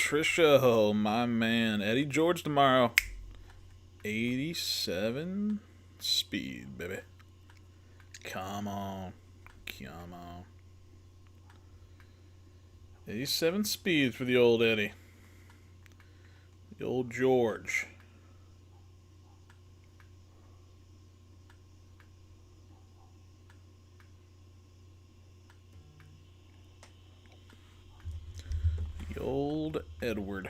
Trisha, my man. Eddie George tomorrow. 87 speed, baby. Come on. Come on. 87 speed for the old Eddie. The old George. The old Edward.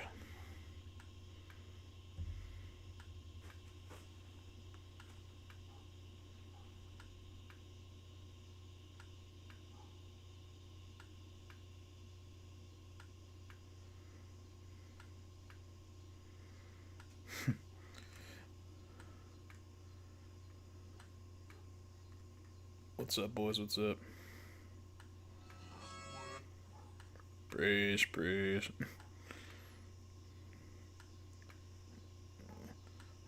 What's up, boys? What's up? Praise.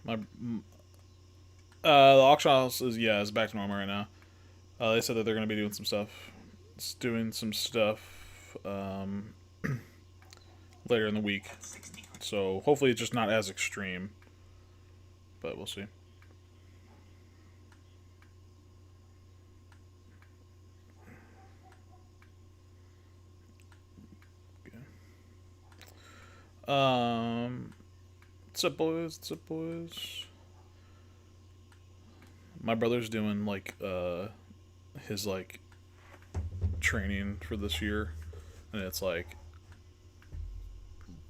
My the auction house is back to normal right now. They said that they're gonna be doing some stuff. It's doing some stuff later in the week. So hopefully it's just not as extreme, but we'll see. What's up, boys? What's up, boys? My brother's doing his training for this year, and it's the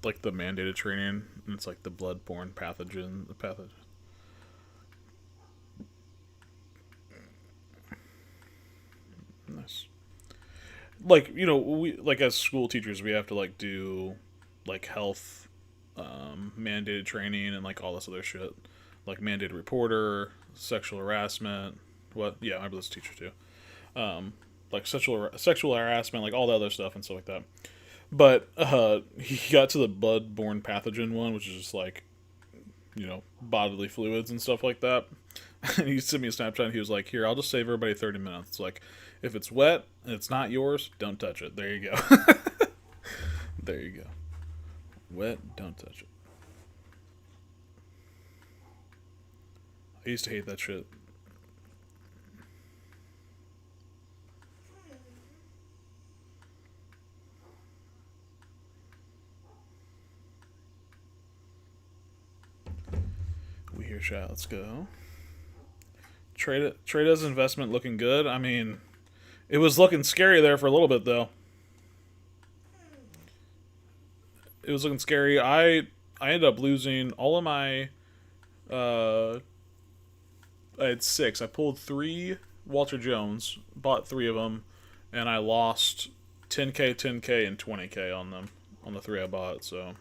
mandated training, and it's like the bloodborne pathogen, the pathogen. Nice. We as school teachers we have to do health mandated training and all this other shit, like mandated reporter, sexual harassment. What? Yeah, my brother's a teacher too. Sexual harassment, all the other stuff and stuff like that. But he got to the blood-borne pathogen one, which is just bodily fluids and stuff like that. And he sent me a Snapchat. And he was like, "Here, I'll just save everybody 30 minutes. If it's wet and it's not yours, don't touch it. There you go. There you go. Wet, don't touch it." I used to hate that shit. We hear shot. Let's go. Trade's investment looking good. I mean, it was looking scary there for a little bit though. It was looking scary. I ended up losing all of my. Uh, I had six. I pulled three Walter Jones, bought three of them, and I lost 10k, 10k, and 20k on them on the three I bought. So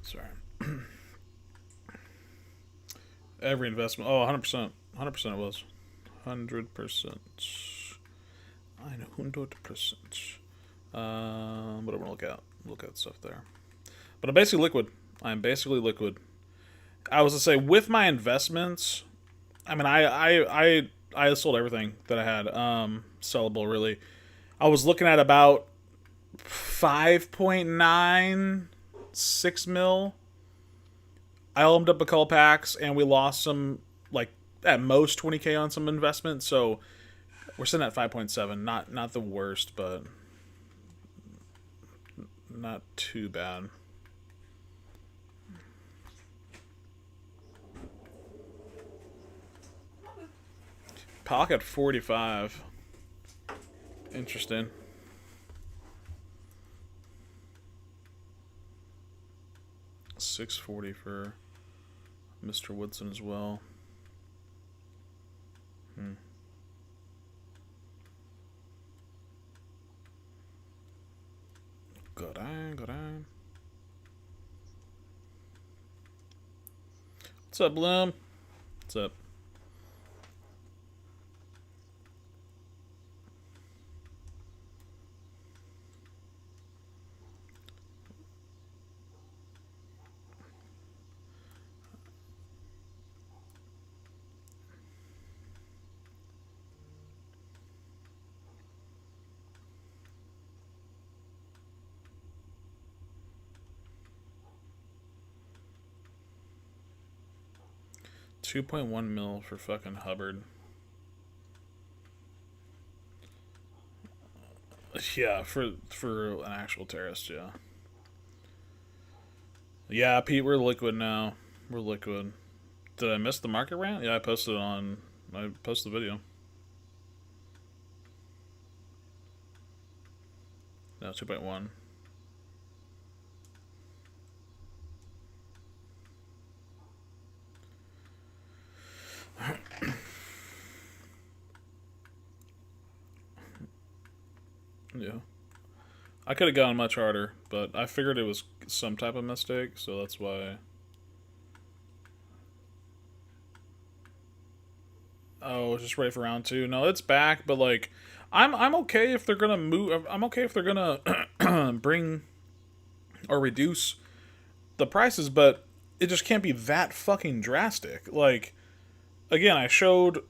sorry. Every investment. Oh, 100%. 100% it was. 100%. I know 100%. What do I want to look at? Look at stuff there. But I'm basically liquid. I'm basically liquid. I was to say with my investments. I mean, I sold everything that I had sellable. Really, I was looking at about 5.96 mil. I opened up a couple packs and we lost some, at most 20k on some investments. So we're sitting at 5.7. Not the worst, but not too bad. Pocket 45. Interesting. 640 for Mr. Woodson as well. Good on, good on. What's up, Bloom? What's up? 2.1 mil for fucking Hubbard. Yeah, for an actual terrorist, yeah. Yeah, Pete, we're liquid now. We're liquid. Did I miss the market rant? Yeah, I posted the video. No, 2.1. Yeah. I could have gone much harder, but I figured it was some type of mistake, so that's why. Oh, just ready for round two. No, it's back, but like, I'm okay if they're gonna move. I'm okay if they're gonna bring or reduce the prices, but it just can't be that fucking drastic. Like, again, I showed.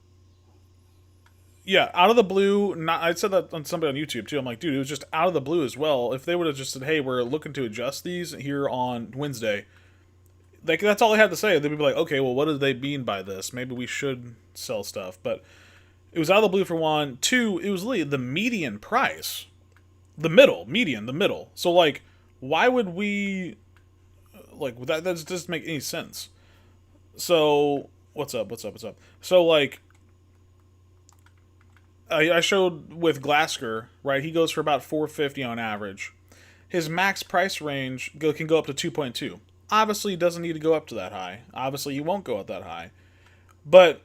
Yeah, out of the blue. Not, I said that on somebody on YouTube too. I'm like, dude, it was just out of the blue as well. If they would have just said, "Hey, we're looking to adjust these here on Wednesday," like that's all they had to say. They'd be like, "Okay, well, what do they mean by this? Maybe we should sell stuff." But it was out of the blue for one. Two, it was literally the median price, the middle. So like, why would we like that? That doesn't make any sense. So what's up? What's up? What's up? So like, I showed with Glasker, right? He goes for about 450 on average. His max price range can go up to 2.2. Obviously, he doesn't need to go up to that high. Obviously, he won't go up that high. But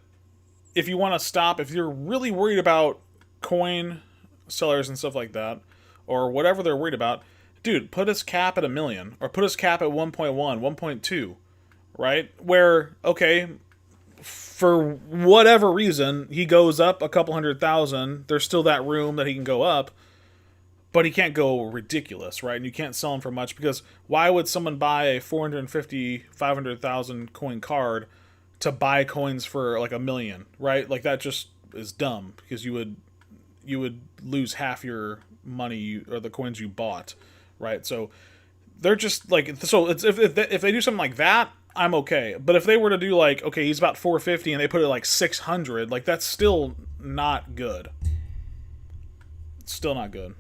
if you want to stop, if you're really worried about coin sellers and stuff like that, or whatever they're worried about, dude, put his cap at 1 million, or put his cap at 1.1, 1.2, right? Where, okay, for whatever reason, he goes up a couple 100,000. There's still that room that he can go up, but he can't go ridiculous, right? And you can't sell him for much because why would someone buy a 450, 500,000 coin card to buy coins for like 1 million, right? Like that just is dumb because you would lose half your money or the coins you bought, right? So they're just like so it's if they do something like that, I'm okay. But if they were to do like okay, he's about 450 and they put it like 600, like that's still not good. It's still not good.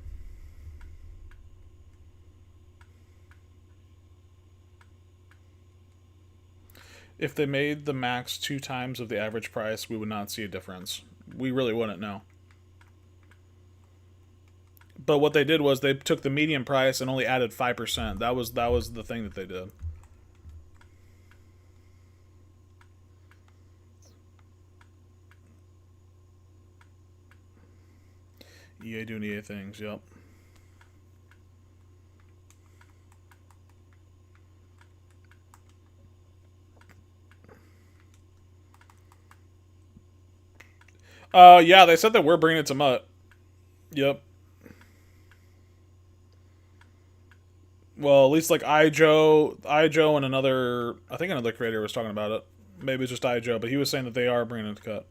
If they made the max 2 times of the average price, we would not see a difference. We really wouldn't know. But what they did was they took the median price and only added 5%. That was the thing that they did. EA doing EA things. Yep. Yeah, they said that we're bringing it to Mutt. Yep. Well, at least like iJoe, and I think another creator was talking about it. Maybe it's just iJoe, but he was saying that they are bringing it to cut.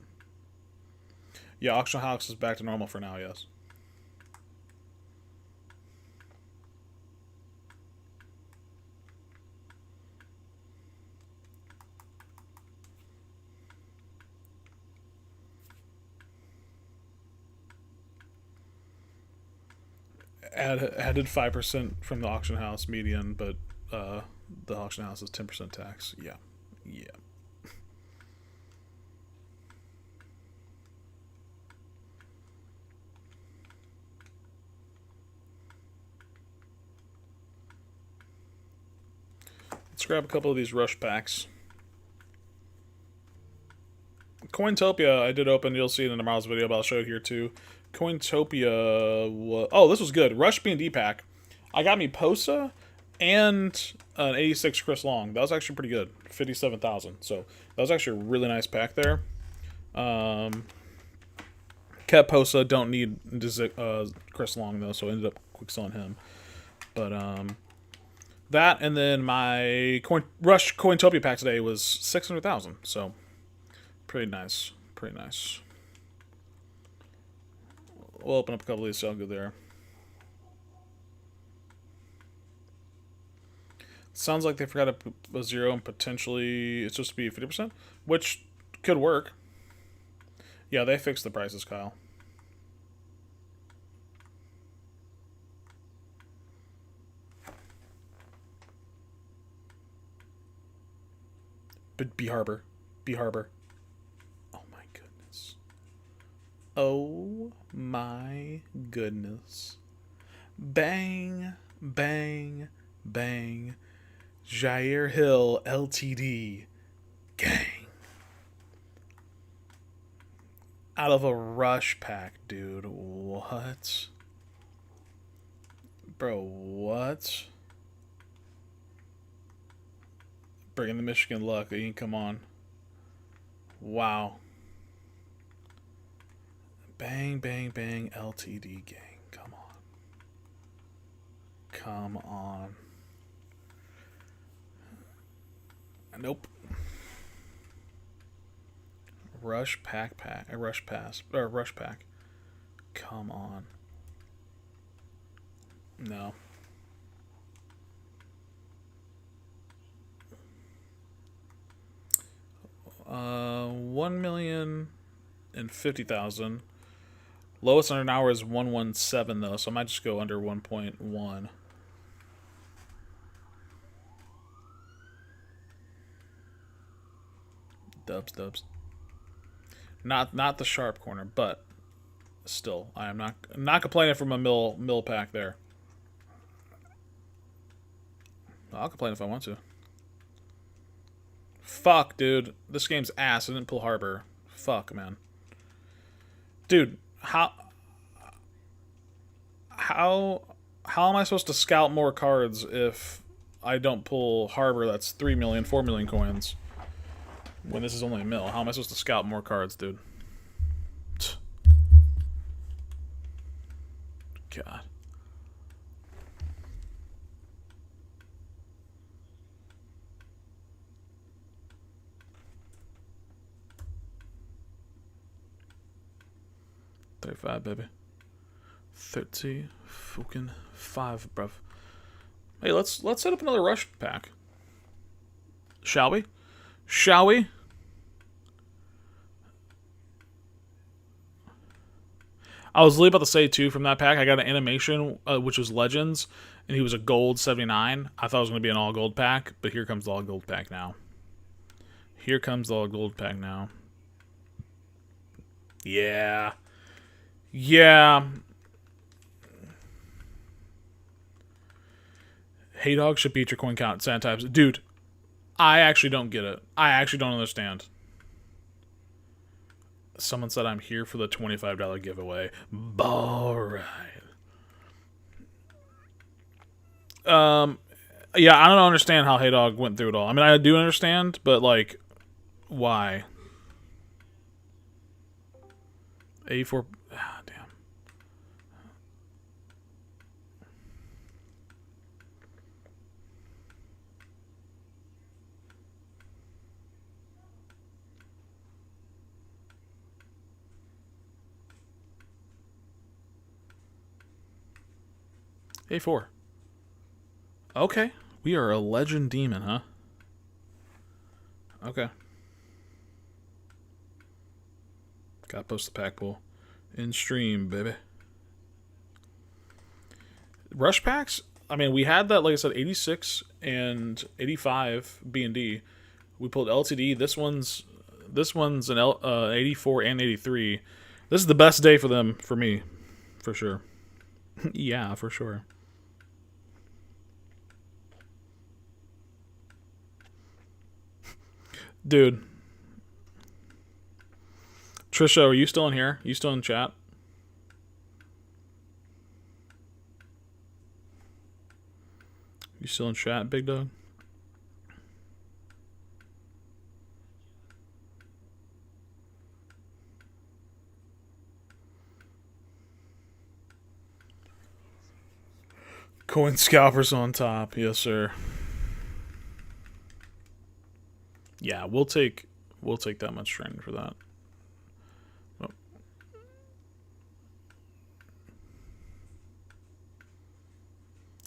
Yeah, auction house is back to normal for now. Yes. Added 5% from the auction house median, but the auction house is 10% tax. Yeah, yeah. Let's grab a couple of these rush packs. Cointopia, I did open. You'll see it in tomorrow's video, but I'll show it here too. Cointopia. Oh, this was good. Rush B&D pack. I got me Posa and an 86 Chris Long. That was actually pretty good. 57,000. So that was actually a really nice pack there. Kept Posa, don't need Chris Long though, so I ended up quick selling him. But that and then my Rush Cointopia pack today was 600,000. So pretty nice, pretty nice. We'll open up a couple of these, so I'll go there. Sounds like they forgot a zero and potentially it's supposed to be 50%, which could work. Yeah, they fixed the prices, Kyle. But B Harbor. B Harbor. Oh my goodness. Oh my goodness. Bang, bang, bang. Jair Hill LTD. Gang. Out of a rush pack, dude. What? Bro, what? Bringing the Michigan luck. You can come on. Wow. Bang, bang, bang. LTD gang. Come on. Come on. Nope. Rush pack. Rush pass. Or rush pack. Come on. No. 1,050,000. Lowest under an hour is 117 though, so I might just go under 1.1. Dubs. Not the sharp corner, but still, I am not complaining from a mill pack there. I'll complain if I want to. Fuck, dude. This game's ass. I didn't pull Harbor. Fuck, man. Dude, how am I supposed to scout more cards if I don't pull Harbor that's 3 million, 4 million coins? When this is only a mill. How am I supposed to scout more cards, dude? God. $35, baby. 30 fucking 5, bruv. Hey, let's set up another rush pack. Shall we? Shall we? I was literally about to say, too, from that pack, I got an animation, which was Legends, and he was a gold 79. I thought it was going to be an all-gold pack, but here comes the all-gold pack now. Here comes the all-gold pack now. Yeah. Yeah. Hey Dog should beat your coin count types. Dude, I actually don't get it. I actually don't understand. Someone said I'm here for the $25 giveaway. Alright. Yeah, I don't understand how Hey Dog went through it all. I mean, I do understand, but like, why? 84. Ah, damn. A4. Okay. We are a legend demon, huh? Okay. Gotta post the pack pool. In stream, baby. Rush packs? I mean, we had that, like I said, 86 and 85 B&D. We pulled LTD. This one's an 84 and 83. This is the best day for them, for me. For sure. Yeah, for sure. Dude. Trisha, are you still in here? You still in chat? You still in chat, big dog? Coin scalpers on top, yes sir. Yeah, we'll take that much training for that. Oh.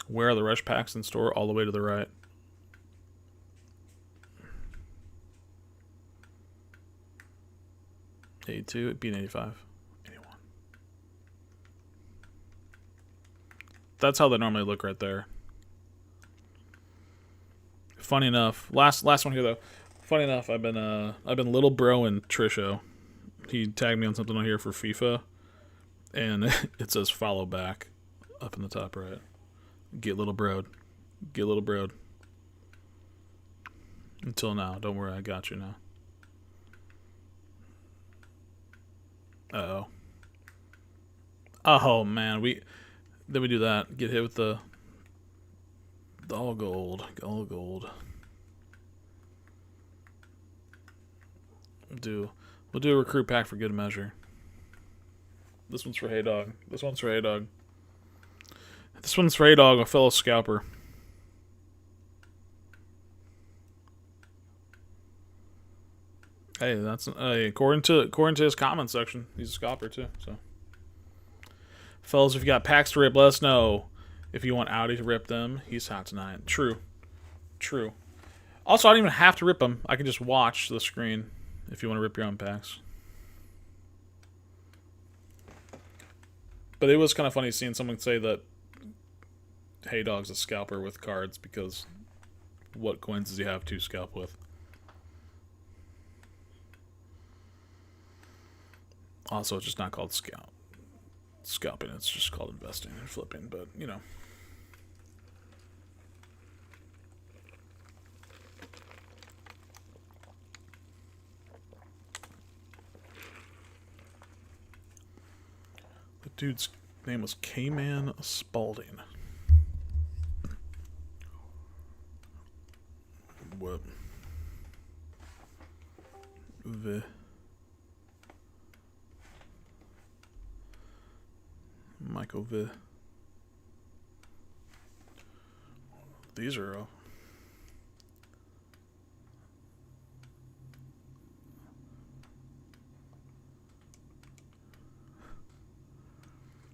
Where are the rush packs in store? All the way to the right. $82, beat 85. 81. That's how they normally look right there. Funny enough, last one here though. Funny enough, I've been little bro and Trisho. He tagged me on something on here for FIFA, and it says follow back up in the top right. Get little broed. Get little broed. Until now, don't worry, I got you now. Uh-oh. Oh man, then we do that. Get hit with the all gold. All gold. We'll do a recruit pack for good measure. This one's for Hey Dog. This one's for Hey Dog. This one's for Hey Dog, a fellow scalper. Hey, that's according to his comment section, he's a scalper too. So, fellas, if you got packs to rip, let us know. If you want Audi to rip them, he's hot tonight. True. Also, I don't even have to rip them. I can just watch the screen if you want to rip your own packs. But it was kind of funny seeing someone say that Hey Dog's a scalper with cards because what coins does he have to scalp with? Also, it's just not called scalping. It's just called investing and flipping. But, you know. The dude's name was K-Man Spalding. What? Michael V. These are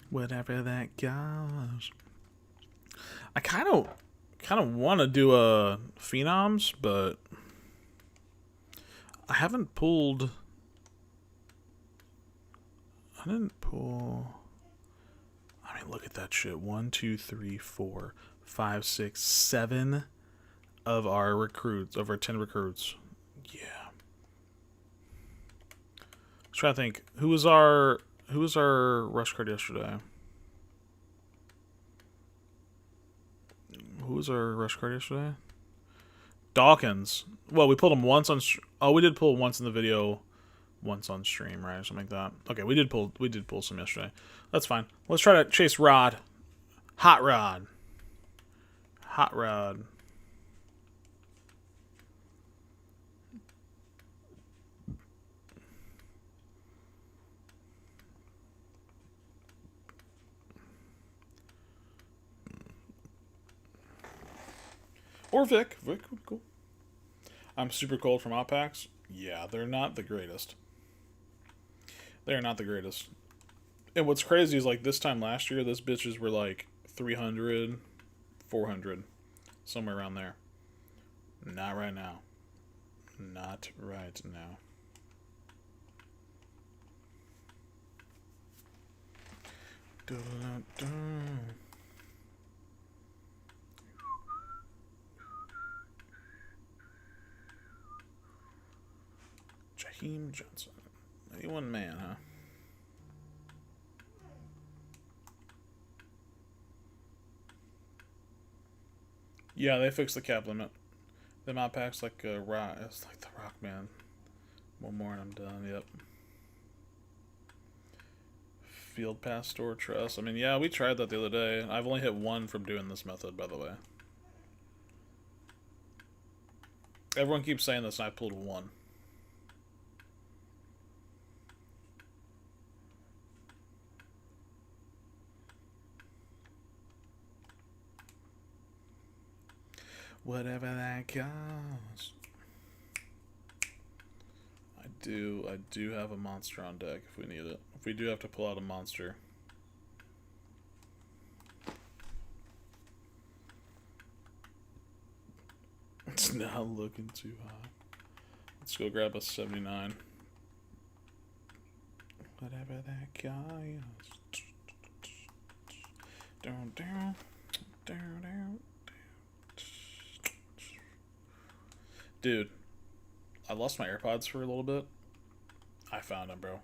whatever that goes. I kind of want to do a Phenoms, but I haven't pulled. I didn't pull. I mean, look at that shit. 1, 2, 3, 4, 5, 6, 7 of our recruits, of our 10 recruits. Yeah. I'm trying to think. Who was our rush card yesterday? Who was our rush card yesterday? Dawkins. Well, we pulled him once on. Oh, we did pull once in the video, once on stream, right? Something like that. Okay, we did pull some yesterday. That's fine. Let's try to chase Rod. Hot Rod. Hot Rod. Or Vic. Vic would be cool. I'm super cold from op packs. Yeah, they're not the greatest. They're not the greatest. And what's crazy is, like, this time last year, those bitches were like 300, 400, somewhere around there. Not right now. Not right now. Dun-dun-dun. Jaheim Johnson. 81 man, huh? Yeah, they fixed the cap limit. The map pack's like a rock. It's like the Rock Man. One more and I'm done. Yep. Field Pass Store Trust. I mean, yeah, we tried that the other day. I've only hit one from doing this method, by the way. Everyone keeps saying this, and I pulled 1. Whatever that costs. I do have a monster on deck if we need it. If we do have to pull out a monster. It's not looking too hot. Let's go grab a 79. Whatever that guy is. Down, down, down, down. Dude, I lost my AirPods for a little bit. I found them, bro.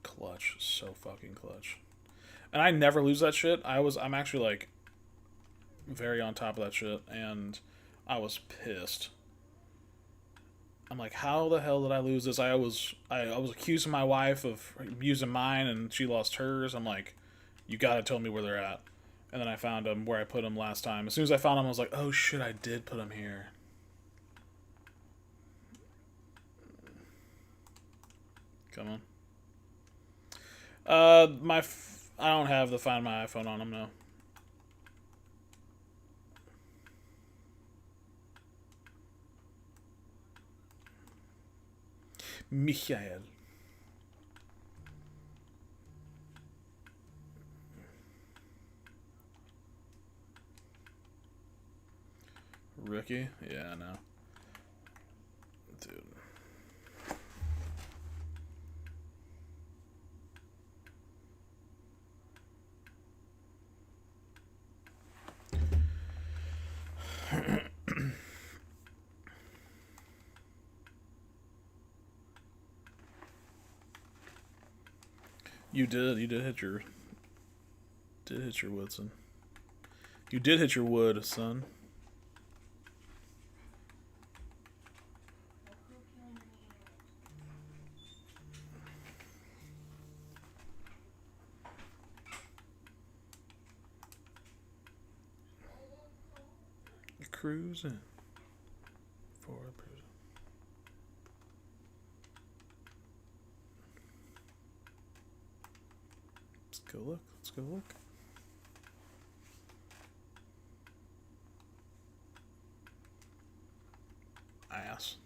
Clutch. So fucking clutch. And I never lose that shit. I'm actually like very on top of that shit, and I was pissed. I'm like, how the hell did I lose this? I was accusing my wife of using mine, and she lost hers. I'm like, you gotta tell me where they're at. And then I found them where I put them last time. As soon as I found them, I was like, oh shit, I did put them here. Come on. I don't have the Find My iPhone on them, no. Michael. Rookie? Yeah, I know. Dude. You did hit your Woodson. You did hit your wood, son. You're cruising for a prison. Let's go look. Let's go look. Ass.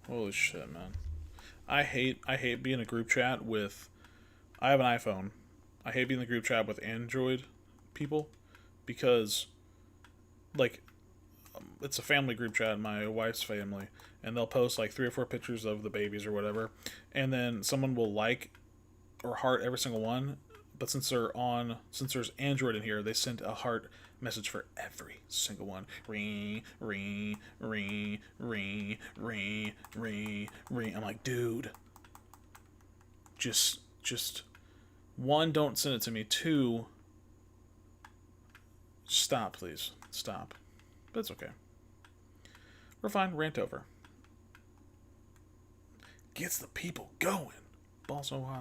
Holy shit, man. I hate being in a group chat with... I have an iPhone. I hate being in the group chat with Android people because, like, it's a family group chat, my wife's family, and they'll post like 3 or 4 pictures of the babies or whatever, and then someone will like or heart every single one, but since there's Android in here, they send a heart message for every single one. Ring, ring, ring, ring, ring, ring, ring. I'm like, dude, just 1, don't send it to me. 2, stop, please. Stop. But it's okay. We're fine. Rant over. Gets the people going. Balls so high,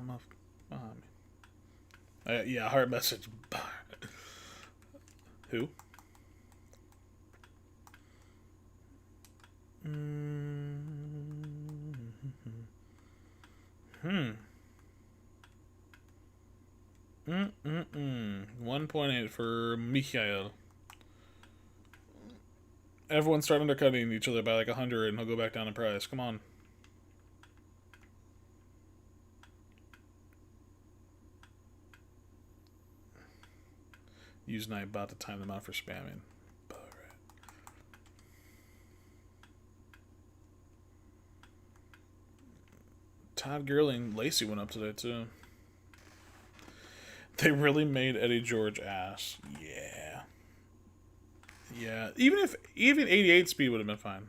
behind me. Yeah, heart message. Who? Hmm. 1.8 for Michael. Everyone's starting undercutting each other by like 100, and he'll go back down in price. Come on. Use night about to time them out for spamming. Todd Gurley and Lacey went up today too. They really made Eddie George ass. Yeah. Yeah. Even 88 speed would have been fine.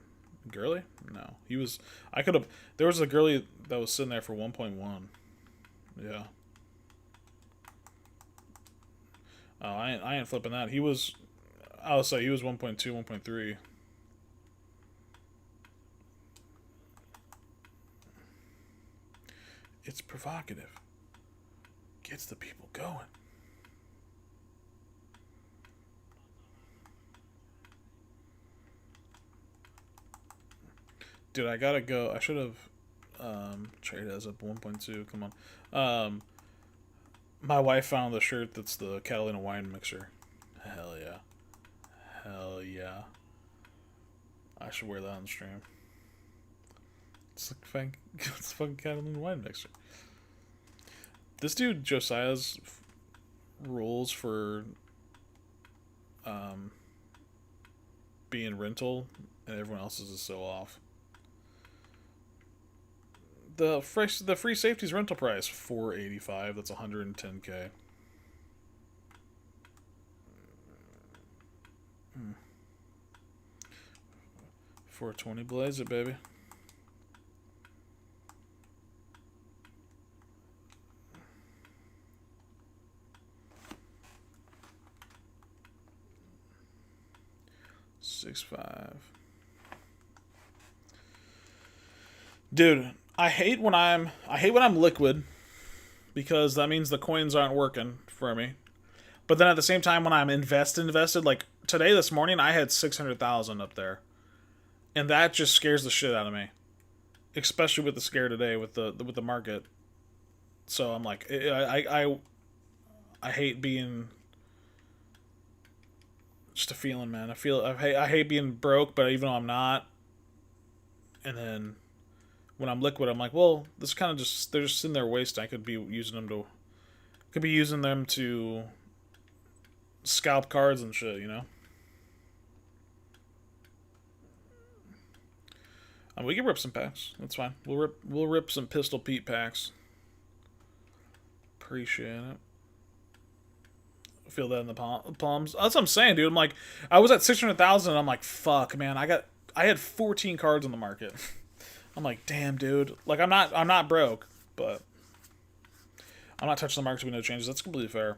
Gurley? No. He was... I could have... There was a Gurley that was sitting there for 1.1. Yeah. Oh, I ain't flipping that. He was... I'll say he was 1.2, 1.3. It's provocative. Gets the people going. Dude, I gotta go. I should have traded as up 1.2. Come on. My wife found the shirt that's the Catalina wine mixer. Hell yeah. Hell yeah. I should wear that on stream. It's like it's fucking Catalina wine mixer. This dude Josiah's rules for being rental and everyone else's is so off. The free safety's rental price $485. That's $110K. 420 blaze it, baby. $6.5. Dude, I hate when I'm liquid because that means the coins aren't working for me. But then at the same time, when I'm invested, like today, this morning, I had 600,000 up there, and that just scares the shit out of me, especially with the scare today with the market. So I'm like, I hate being just a feeling, man. I hate being broke, but even though I'm not, and then when I'm liquid, I'm like, well, this kind of just they're just sitting there wasting. I could be using them to scalp cards and shit, you know. We can rip some packs. That's fine. We'll rip some Pistol Pete packs. Appreciate it. Feel that in the palms. That's what I'm saying, dude. I'm like, I was at 600,000. And I'm like, fuck, man. I had 14 cards on the market. I'm like, damn, dude. Like, I'm not broke, but I'm not touching the market with no changes. That's completely fair.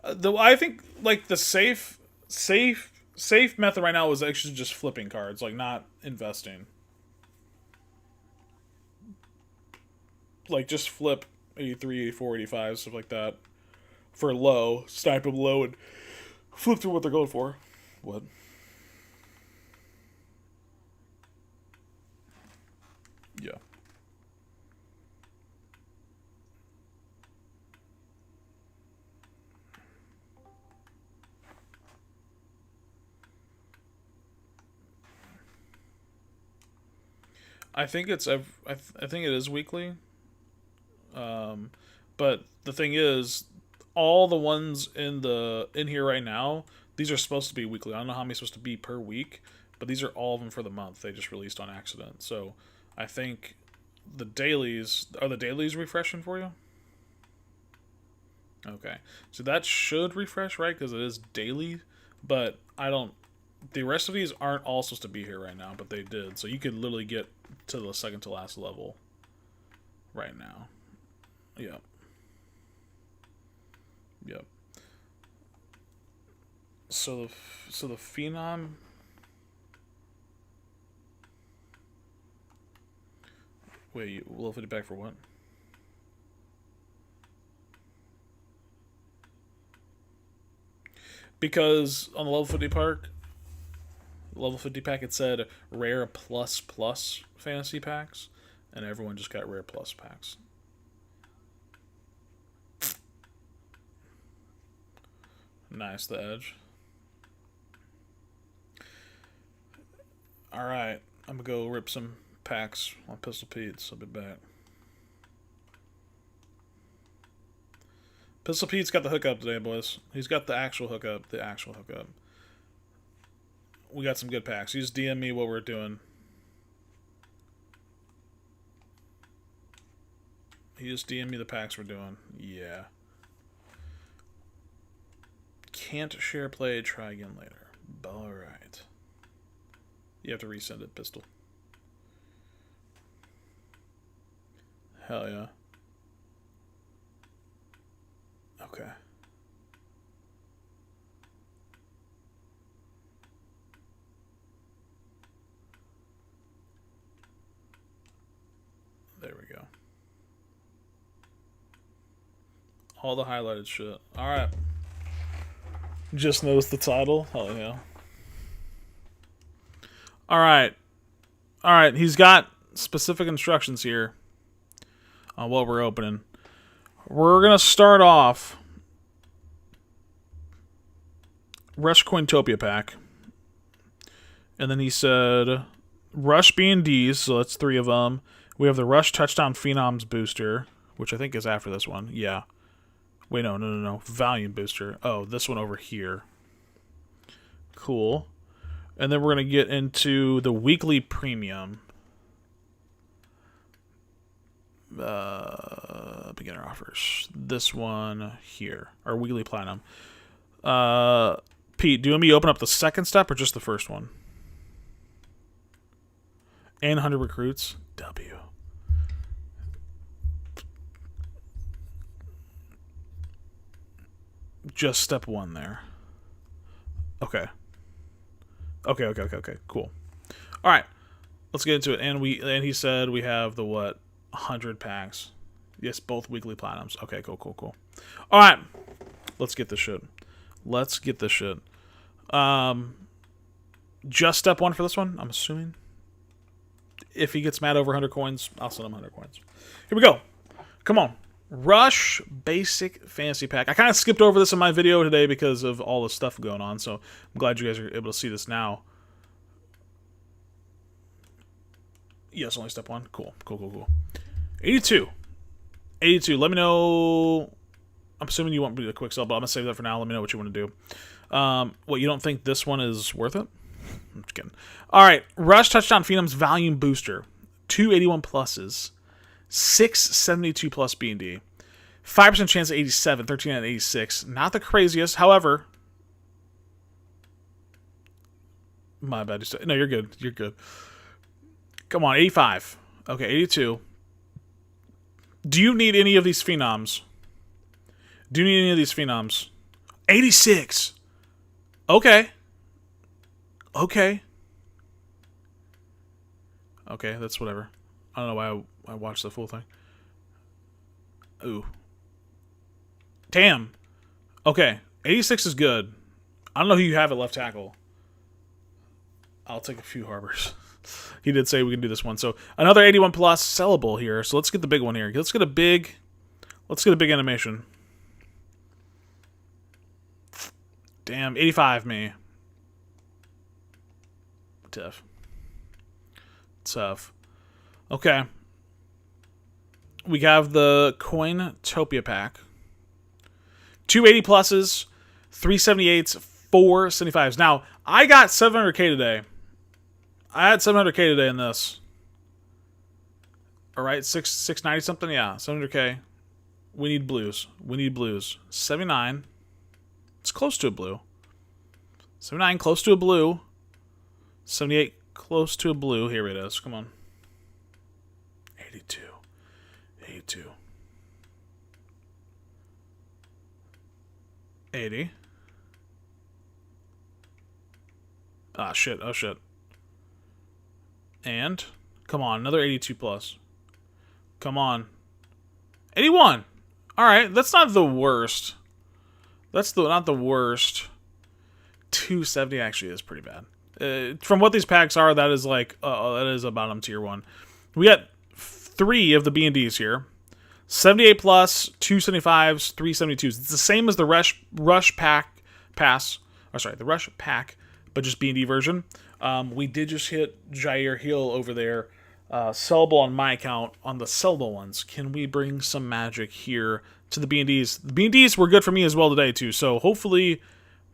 Though I think like the safe method right now is actually just flipping cards, like not investing. Like just flip 83, 84, 85, stuff like that for low, snipe them low, and flip through what they're going for. What? Yeah. I think I think it is weekly. But the thing is, all the ones in here right now, these are supposed to be weekly. I don't know how many supposed to be per week, but these are all of them for the month. They just released on accident. So I think the dailies refreshing for you? Okay, so that should refresh, right? Because it is daily, but I don't. The rest of these aren't all supposed to be here right now, but they did. So you could literally get to the second to last level right now. Yep. Yep. So the Phenom. Wait, you level 50 back for what? Because on the level 50 pack, it said rare plus plus fantasy packs, and everyone just got rare plus packs. Nice, the edge. Alright, I'm gonna go rip some packs on Pistol Pete's. I'll be back. Pistol Pete's got the hookup today, boys. He's got the actual hookup. The actual hookup. We got some good packs. You just DM me what we're doing. He just DM me the packs we're doing. Yeah. Can't share play. Try again later. Alright. You have to resend it, Pistol. Hell yeah. Okay. There we go. All the highlighted shit. Alright. Just noticed the title. Hell yeah. Alright. Alright, he's got specific instructions here on what we're opening. We're going to start off Rush Cointopia pack. And then he said Rush B&Ds, so that's 3 of them. We have the Rush Touchdown Phenoms booster, which I think is after this one. Yeah. Wait, no. Valiant booster. Oh, this one over here. Cool. And then we're going to get into the weekly premium. Beginner offers. This one here. Our weekly platinum. Pete, do you want me to open up the second step or just the first one? And 100 recruits. W. Just step 1 there. Okay. Okay. Cool. All right. Let's get into it. And he said we have the what? 100 packs. Yes, both weekly platinums. Okay, cool. All right. Let's get this shit. Just step 1 for this one, I'm assuming. If he gets mad over 100 coins, I'll send him 100 coins. Here we go. Come on. Rush Basic Fantasy Pack. I kind of skipped over this in my video today because of all the stuff going on, so I'm glad you guys are able to see this now. Yes, only step 1. Cool. 82. Let me know. I'm assuming you want me to quick sell, but I'm going to save that for now. Let me know what you want to do. What, you don't think this one is worth it? I'm just kidding. All right. Rush Touchdown Phenoms Volume Booster. 2 81 pluses. 6 72 plus B&D. 5% chance at 87. 13 at 86. Not the craziest. However, my bad. No, you're good. You're good. Come on. 85. Okay, 82. Do you need any of these Phenoms? 86. Okay, that's whatever. I don't know why I watched the full thing. Ooh. Damn. Okay, 86 is good. I don't know who you have at left tackle. I'll take a few Harbors. He did say we can do this one. So another 81 plus sellable here. So let's get the big one here. Let's get a big animation. Damn, 85 me. Tough. Okay. We have the Cointopia pack. 280 pluses, 378s, 475s. Now, I got 700k today. I had 700k today in this. Alright, 690 something? Yeah, 700k. We need blues. 79. It's close to a blue. 79, close to a blue. 78, close to a blue. Here it is. Come on. 82. 80. Oh, shit. And, come on, another 82 plus. Come on. 81. Alright, that's not the worst. Not the worst. 270 actually is pretty bad. From what these packs are, that is like, that is a bottom tier one. We got 3 of the B&Ds here. 78 plus, 275s, 372s. It's the same as the Rush Pack Pass. Oh, sorry, the Rush Pack, but just B&D version. We did just hit Jair Hill over there. Sellable on my account on the sellable ones. Can we bring some magic here to the B&Ds? The B&Ds were good for me as well today, too. So hopefully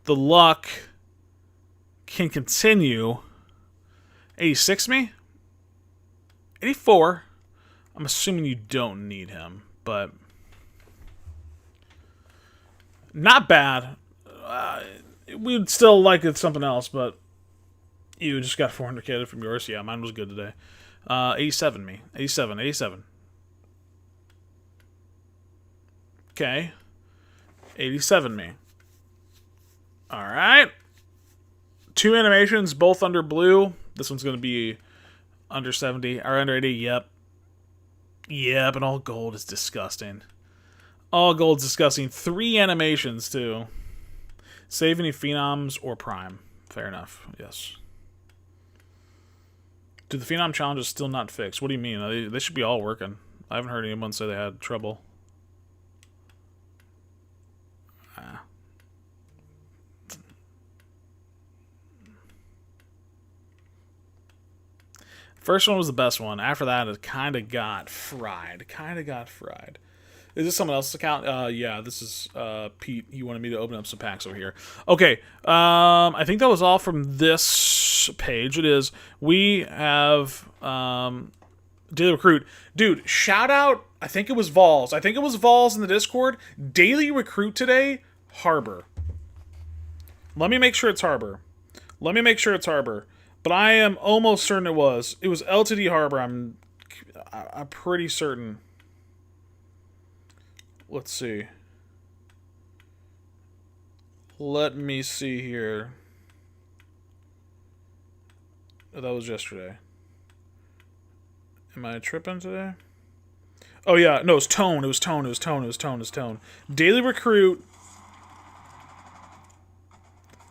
the luck can continue. 86 me? 84. I'm assuming you don't need him, but not bad. We'd still like it something else, but you just got 400k from yours. Yeah, mine was good today. 87 me. 87. Okay. 87 me. Alright. 2 animations, both under blue. This one's going to be under 70, or under 80, yep. Yeah, but all gold is disgusting. All gold's disgusting. 3 animations, too. Save any phenoms or prime. Fair enough, yes. Dude, the phenom challenge is still not fixed. What do you mean? They should be all working. I haven't heard anyone say they had trouble. First one was the best one. After that, it kind of got fried. Is this someone else's account? Yeah, this is Pete. He wanted me to open up some packs over here. Okay, I think that was all from this page. It is. We have Daily Recruit. Dude, shout out, I think it was Vols. in the Discord. Daily Recruit today, Harbor. Let me make sure it's Harbor. But I am almost certain it was. It was LTD Harbor. I'm pretty certain. Let's see. Let me see here. Oh, that was yesterday. Am I tripping today? Oh yeah, no, it was Tone. Daily Recruit.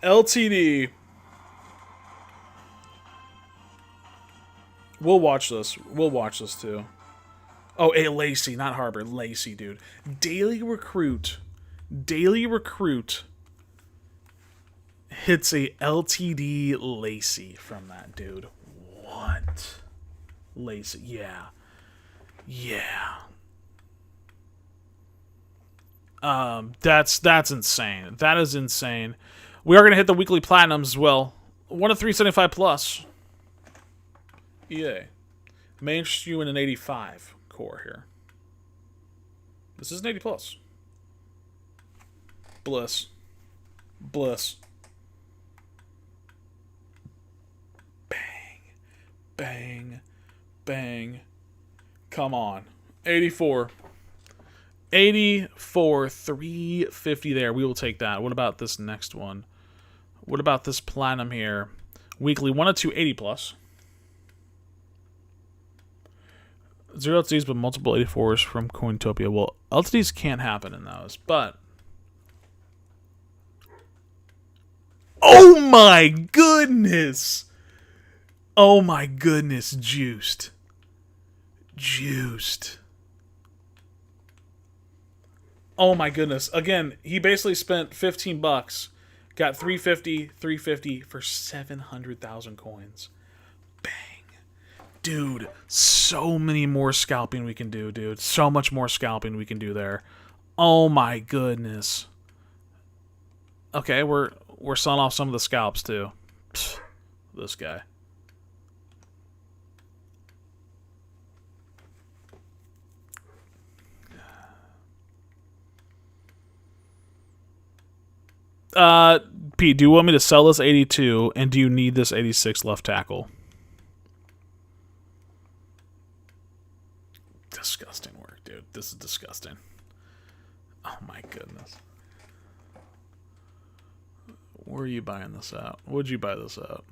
LTD. We'll watch this too. Oh, hey, Lacey, not Harbor. Lacey, dude. Daily Recruit hits a LTD Lacey from that, dude. What? Lacey, yeah. That's insane. That is insane. We are gonna hit the weekly platinums as well. 1 of 375 plus. EA. May interest you in an 85 core here. This is an 80 plus. Bliss. Bang. Come on. 84. 350 there. We will take that. What about this next one? What about this platinum here? Weekly 1 of 280 plus. 0 LTDs, but multiple 84s from Cointopia. Well, LTDs can't happen in those, but... Oh my goodness! Juiced. Oh my goodness. Again, he basically spent $15, got 350 for 700,000 coins. Bang. Dude, so many more scalping we can do, dude. So much more scalping we can do there. Oh my goodness. Okay, we're selling off some of the scalps too. Pfft, this guy. Pete, do you want me to sell this 82, and do you need this 86 left tackle? Disgusting work, dude. This is disgusting. Oh my goodness. Where are you buying this out? Where'd you buy this out?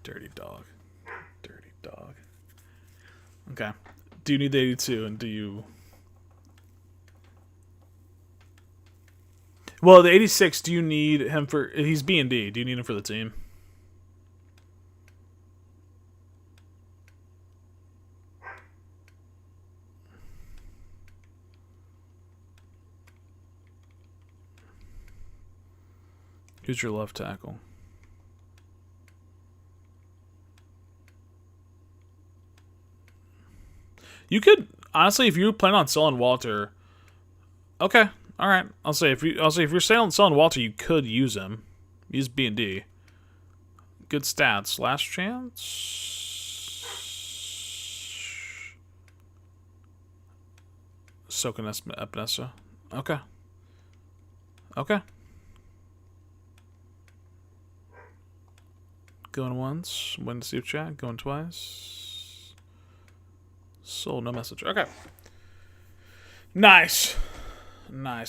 Dirty dog. Okay. Do you need the 82, and do you... Well, the 86, do you need him for... He's B&D. Do you need him for the team? Who's your left tackle? You could... Honestly, if you plan on selling Walter... Okay. All right, I'll say if you're selling Walter, you could use him. Use B&D. Good stats. Last chance. Soken Epinesa. Okay. Going once. Win to see chat. Going twice. Sold. No message. Okay. Nice.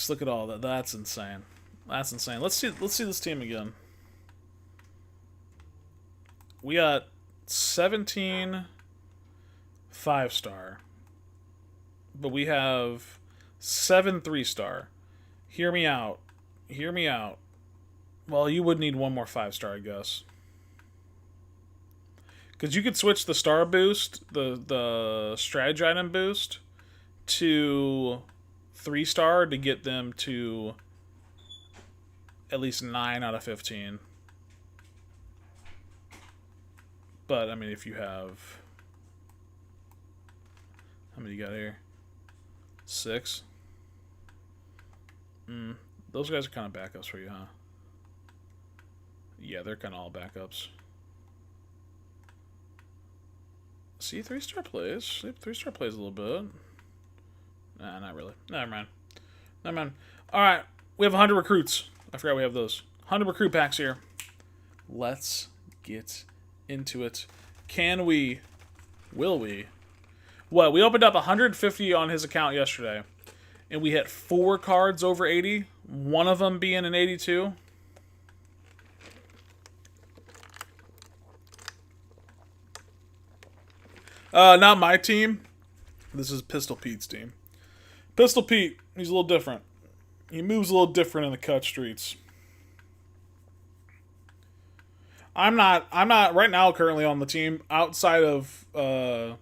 Look at all that. That's insane. Let's see this team again. We got 17, 5-star. But we have 7 3-star. Hear me out. Hear me out. Well, you would need one more 5-star, I guess. Because you could switch the star boost, the strategy item boost, to 3-star to get them to at least 9 out of 15. But, I mean, if you have... How many you got here? 6? Those guys are kind of backups for you, huh? Yeah, they're kind of all backups. See, 3-star plays. 3-star plays a little bit. Nah, not really. Never mind. Never mind. Alright, we have 100 recruits. I forgot we have those. 100 recruit packs here. Let's get into it. Can we? Will we? Well, we opened up 150 on his account yesterday. And we hit 4 cards over 80. One of them being an 82. Not my team. This is Pistol Pete's team. Pistol Pete, he's a little different. He moves a little different in the cut streets. I'm not right now currently on the team outside of Keelan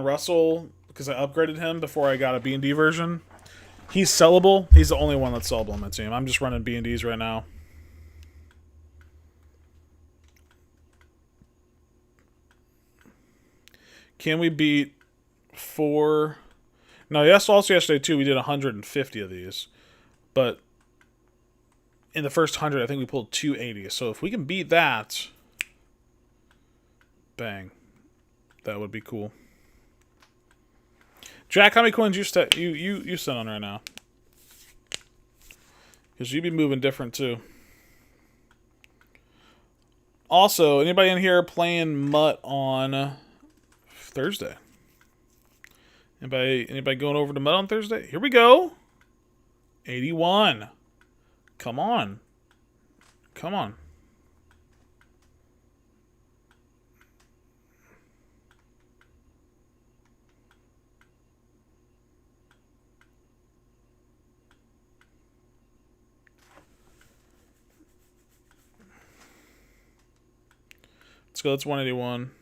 Russell because I upgraded him before I got a B&D version. He's sellable. He's the only one that's sellable on my team. I'm just running B&Ds right now. Can we beat 4? No, yes. Also yesterday too, we did 150 of these, but in the first 100, I think we pulled 280. So if we can beat that, bang, that would be cool. Jack, how many coins you sent on right now? Because you be moving different too. Also, anybody in here playing Mutt on Thursday? Anybody going over to Mutt on Thursday? Here we go. 81. Come on. Come on. Let's go. That's 181.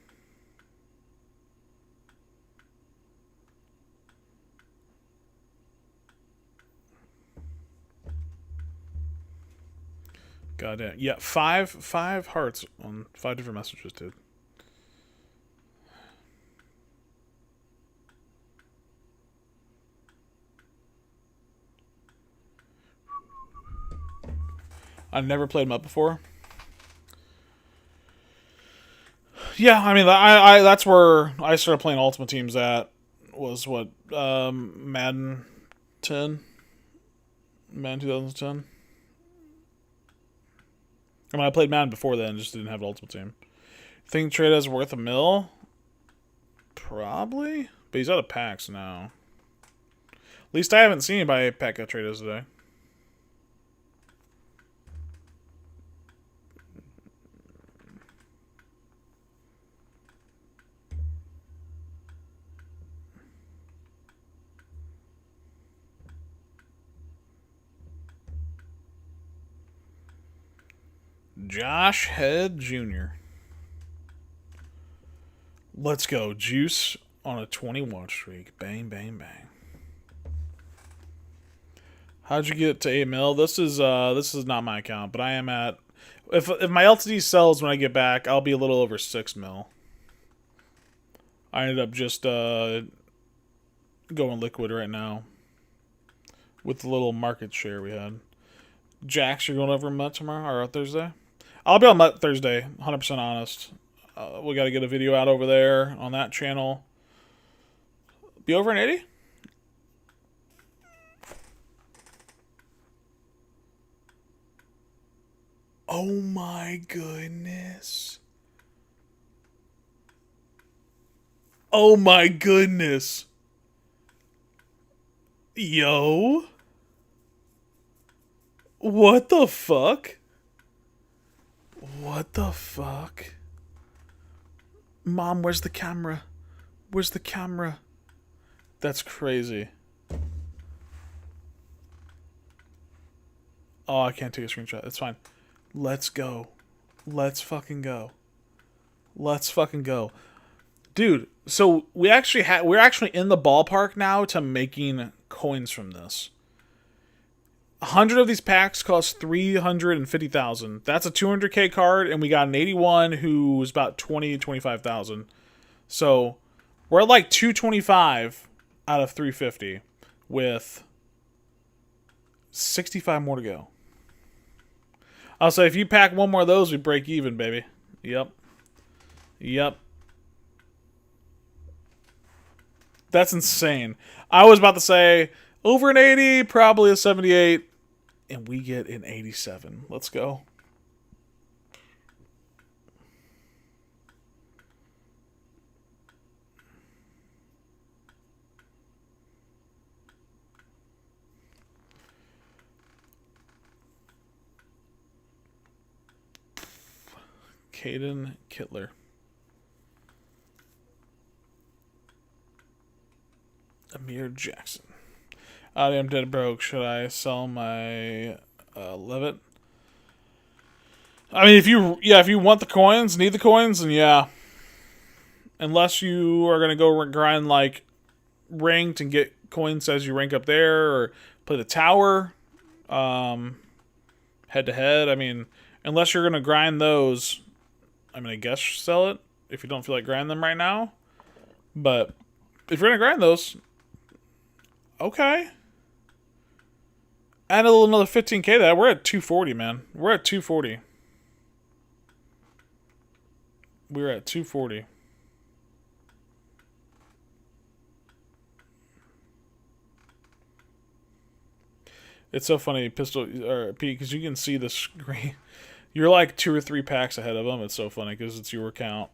Goddamn. Yeah, five hearts on 5 different messages, dude. I've never played Mutt before. Yeah, I mean, I that's where I started playing Ultimate Teams at. Was what, Madden 10? Madden 2010? I mean, I played Madden before then, just didn't have an Ultimate Team. Think trade is worth $1 million? Probably. But he's out of packs now. At least I haven't seen anybody pack out traders today. Josh Head Jr. Let's go. Juice on a 20-watch streak. Bang, bang, bang. How'd you get to 8 mil? This is not my account, but I am at... If my LTD sells when I get back, I'll be a little over 6 mil. I ended up just going liquid right now with the little market share we had. Jax, you're going over Mutt tomorrow or Thursday? I'll be on Mutt Thursday, 100% honest. We got to get a video out over there on that channel. Be over in 80? Oh my goodness. Oh my goodness. Yo. What the fuck? What the fuck? Mom, where's the camera? Where's the camera? That's crazy. Oh, I can't take a screenshot. It's fine. Let's go. Let's fucking go. Let's fucking go. Dude, so we're actually in the ballpark now to making coins from this. 100 of these packs cost 350,000. That's a 200k card, and we got an 81 who's about 25,000. So we're at like 225 out of 350 with 65 more to go. I'll say if you pack one more of those, we break even, baby. Yep. That's insane. I was about to say over an 80, probably a 78, and we get an 87. Let's go. Caden Kittler. Amir Jackson. I'm dead broke. Should I sell my Levitt? I mean, if you want the coins, need the coins, then yeah. Unless you are gonna go grind like ranked and get coins as you rank up there, or play the tower, head to head. I mean, unless you're gonna grind those, I mean, I guess sell it if you don't feel like grinding them right now. But if you're gonna grind those, okay. Add a little another 15k to that. We're at 240, man. We're at 240. We're at 240. It's so funny, Pistol or Pete, because you can see the screen. You're like 2 or 3 packs ahead of them. It's so funny because it's your account.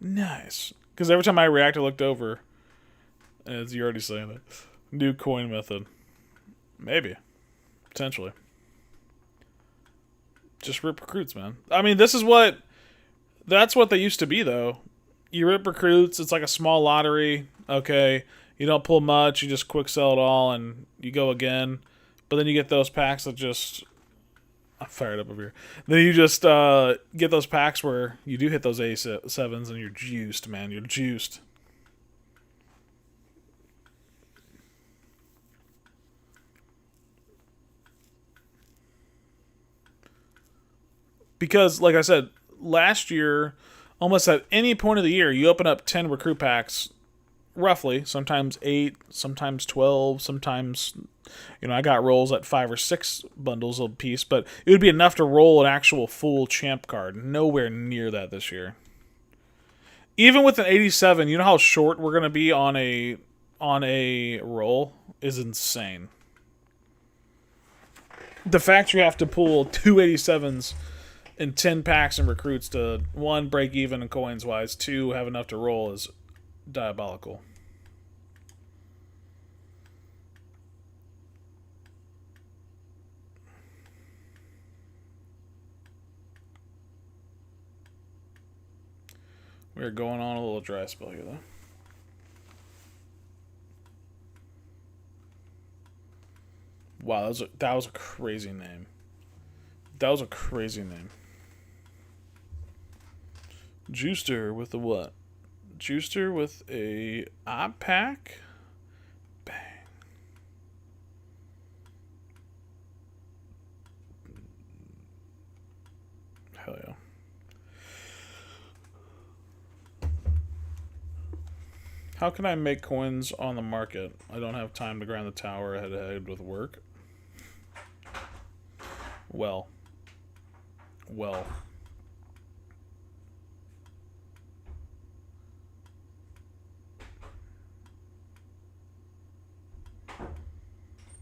Nice. Because every time I react, I looked over. As you're already saying it. New coin method. Maybe. Potentially. Just rip recruits, man. I mean, that's what they used to be, though. You rip recruits, it's like a small lottery. Okay. You don't pull much, you just quick sell it all, and you go again. But then you get those packs that just... I'm fired up over here. Then you just get those packs where you do hit those A7s, and you're juiced, man. You're juiced. Because, like I said, last year, almost at any point of the year, you open up 10 recruit packs, roughly. Sometimes 8, sometimes 12, sometimes, I got rolls at 5 or 6 bundles a piece, but it would be enough to roll an actual full champ card. Nowhere near that this year. Even with an 87, you know how short we're going to be on a roll is insane. The fact you have to pull 2 87s in 10 packs and recruits to 1, break even in coins wise, 2, have enough to roll is diabolical. We're going on a little dry spell here, though. Wow, that was a crazy name. That was a crazy name. Juicer with a what? Juicer with a op pack? Bang. Hell yeah. How can I make coins on the market? I don't have time to grind the tower head to head with work. Well.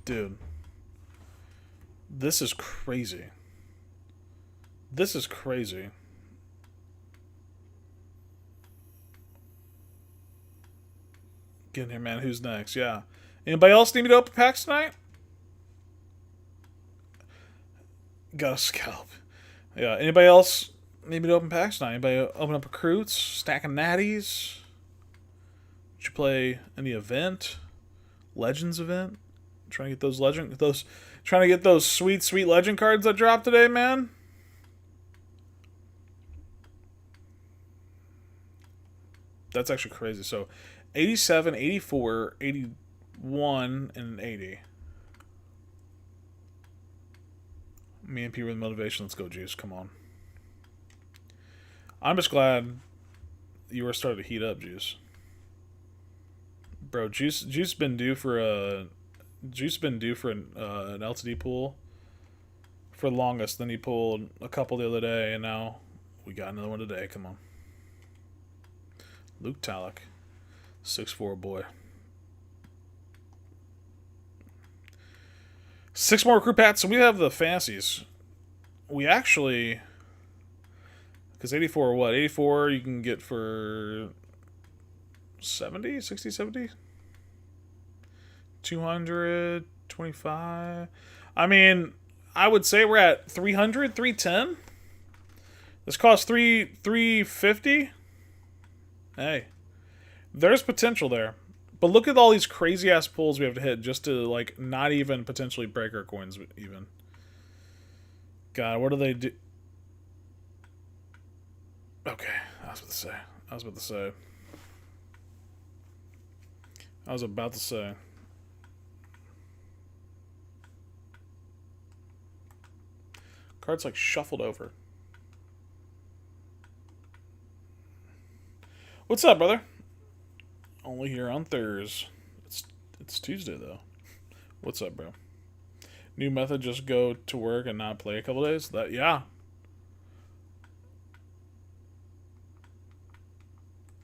Dude. This is crazy. This is crazy. Get in here, man. Who's next? Yeah. Anybody else need me to open packs tonight? Got a scalp. Yeah. Anybody else Anybody open packs tonight? Anybody open up recruits? Stacking natties? Did you play any event? Legends event? Trying to get those sweet legend cards that dropped today, man. That's actually crazy. So 87, 84, 81, and 80. Me and P with motivation. Let's go, Juice. Come on. I'm just glad you were starting to heat up, Juice. Bro, Juice been due for an LTD pool for the longest. Then he pulled a couple the other day, and now we got another one today. Come on. Luke Talek, 6'4" boy. 6 more recruit packs. So we have the fancies. We actually, because 84 what? 84 you can get for 70, 60, 70? 225. I mean, I would say we're at 300, 310. This costs 350. Hey, there's potential there. But look at all these crazy ass pulls we have to hit just to like not even potentially break our coins even. God, what do they do? Okay, I was about to say. Cards like shuffled over. What's up, brother? Only here on Thursday. It's Tuesday though. What's up, bro? New method: just go to work and not play a couple days. Yeah.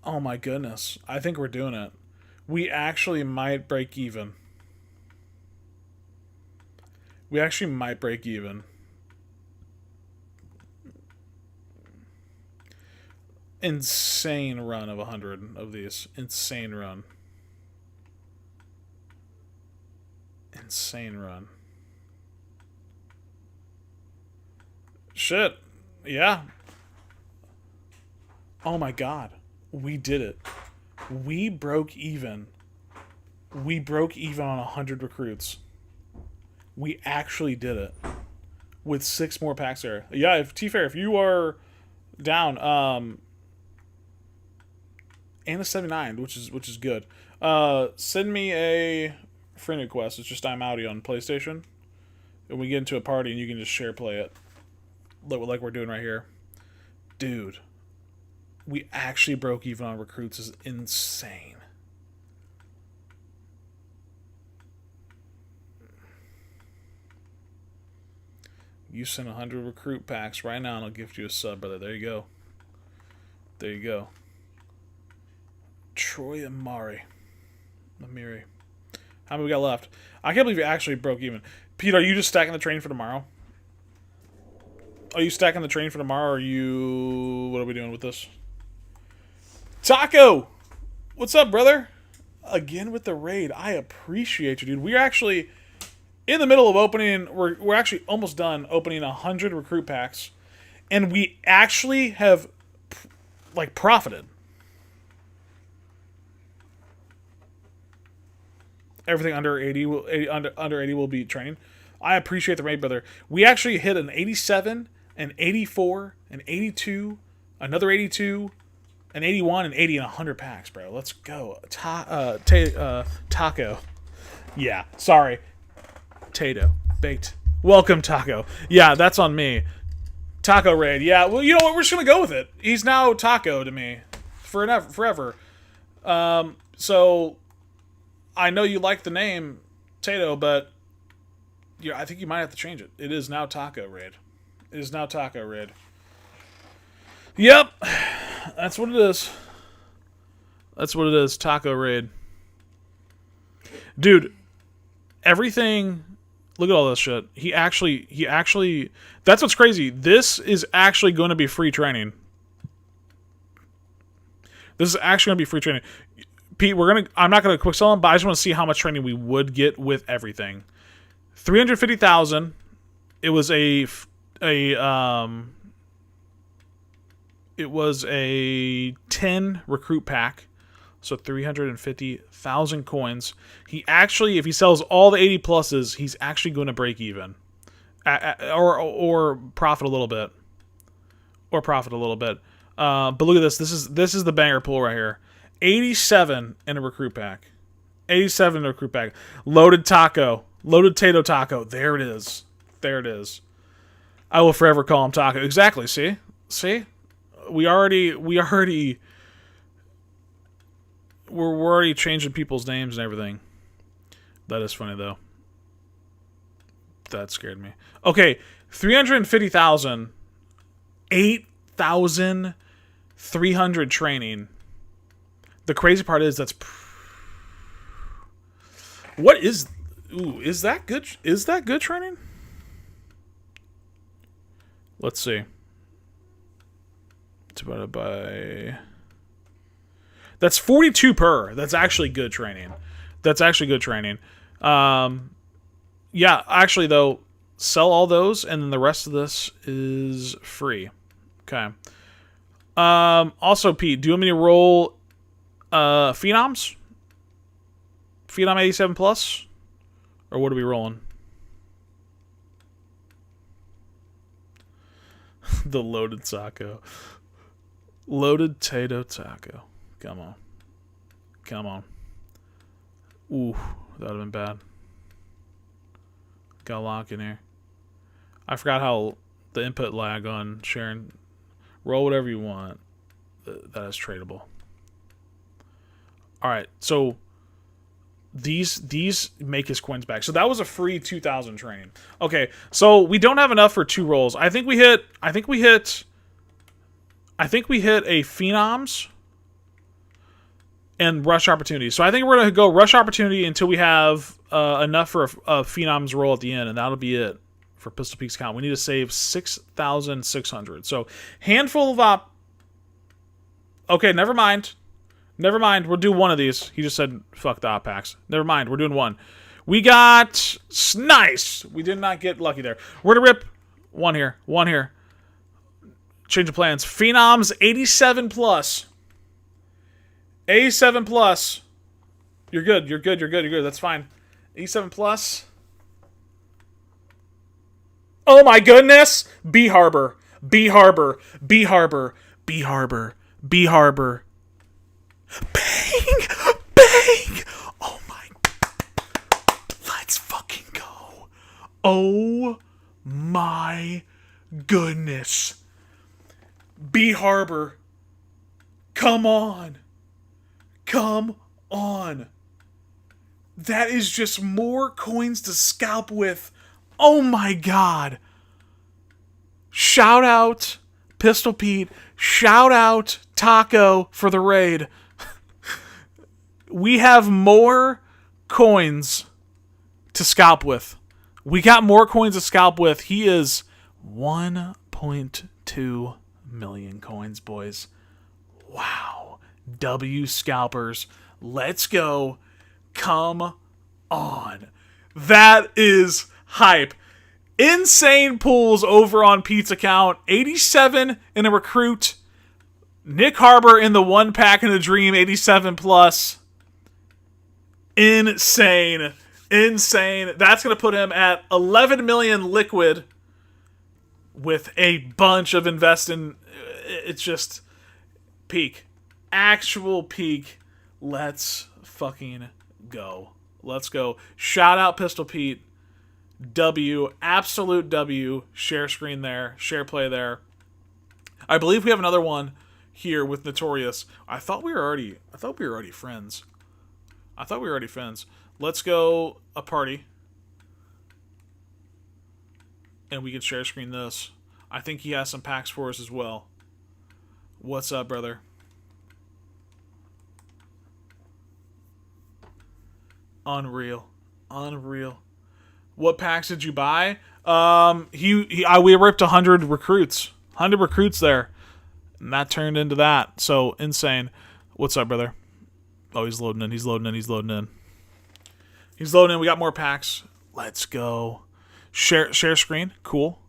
Oh my goodness! I think we're doing it. We actually might break even. Insane run of 100 of these. Insane run. Shit. Yeah. Oh my god. We did it. We broke even. On 100 recruits. We actually did it. With 6 more packs there. Yeah, if you are down, and a 79, which is good. Send me a friend request. It's just I'm outie on PlayStation, and we get into a party and you can just share play it, like we're doing right here. Dude, we actually broke even on recruits. Is insane. You send 100 recruit packs right now, and I'll gift you a sub, brother. There you go. Troy Amiri. How many we got left? I can't believe you actually broke even. Pete, are you just stacking the train for tomorrow? Or are you... What are we doing with this? Taco! What's up, brother? Again with the raid. I appreciate you, dude. We're actually in the middle of opening... We're actually almost done opening 100 recruit packs. And we actually have, like, profited. Everything under 80 will be training. I appreciate the raid, brother. We actually hit an 87, an 84, an 82, another 82, an 81, an 80, and 100 packs, bro. Let's go. Taco. Yeah, sorry. Tato. Baked. Welcome, Taco. Yeah, that's on me. Taco raid. Yeah, well, you know what? We're just going to go with it. He's now Taco to me. Forever. So... I know you like the name Tato, but I think you might have to change it. It is now Taco Raid. Yep. That's what it is. Taco Raid. Dude, everything... Look at all this shit. He actually... That's what's crazy. This is actually going to be free training. Pete, I'm not gonna quick sell them, but I just want to see how much training we would get with everything. 350,000. It was a It was a 10 recruit pack. So 350,000 coins. He actually, if he sells all the 80 pluses, he's actually going to break even. Or profit a little bit. But look at this. This is the banger pool right here. 87 in a recruit pack. 87 in a recruit pack. Loaded taco. Loaded tato taco. There it is. I will forever call him taco. Exactly. See? We're already changing people's names and everything. That is funny though. That scared me. Okay, 350,000, 8,300 training. The crazy part is what is? Ooh, is that good? Is that good training? Let's see. Divided by. That's 42 per. That's actually good training. Yeah, actually, though, sell all those, and then the rest of this is free. Okay. Also, Pete, do you want me to roll Phenoms? Phenom 87 plus? Or what are we rolling? The loaded taco. Loaded tato taco. Come on. Ooh, that would have been bad. Got a lock in here. I forgot how the input lag on sharing. Roll whatever you want. That is tradable. Alright, so these make his coins back. So that was a free 2,000 training. Okay, so we don't have enough for 2 rolls. I think we hit a Phenoms and Rush Opportunity. So I think we're going to go Rush Opportunity until we have enough for a Phenoms roll at the end, and that'll be it for Pistol Peak's count. We need to save 6,600. So handful of op. Okay, never mind. We'll do one of these. He just said fuck the op packs. Never mind. We're doing one. We got nice. We did not get lucky there. We're gonna rip one here. Change of plans. Phenoms 87 plus. 87 plus. You're good. That's fine. 87 plus. Oh my goodness! B Harbor. Bang! Oh my. Let's fucking go. Oh my goodness. B Harbor. Come on. That is just more coins to scalp with. Oh my god. Shout out Pistol Pete. Shout out Taco for the raid. We have more coins to scalp with. We got more coins to scalp with. He is 1.2 million coins, boys. Wow. W scalpers. Let's go. Come on. That is hype. Insane pulls over on Pete's account. 87 in a recruit. Nick Harbor in the 1 pack in a dream. 87 plus. Insane. That's going to put him at 11 million liquid with a bunch of investing. It's just peak. Actual peak. Let's fucking go. Let's go. Shout out Pistol Pete. W. Absolute W. Share screen there. Share play there. I believe we have another one here with Notorious. I thought we were already friends. Let's go a party. And we can share screen this. I think he has some packs for us as well. What's up, brother? Unreal. What packs did you buy? We ripped 100 recruits. 100 recruits there. And that turned into that. So, insane. What's up, brother? Oh, he's loading in. He's loading in. We got more packs. Let's go. Share screen. Cool.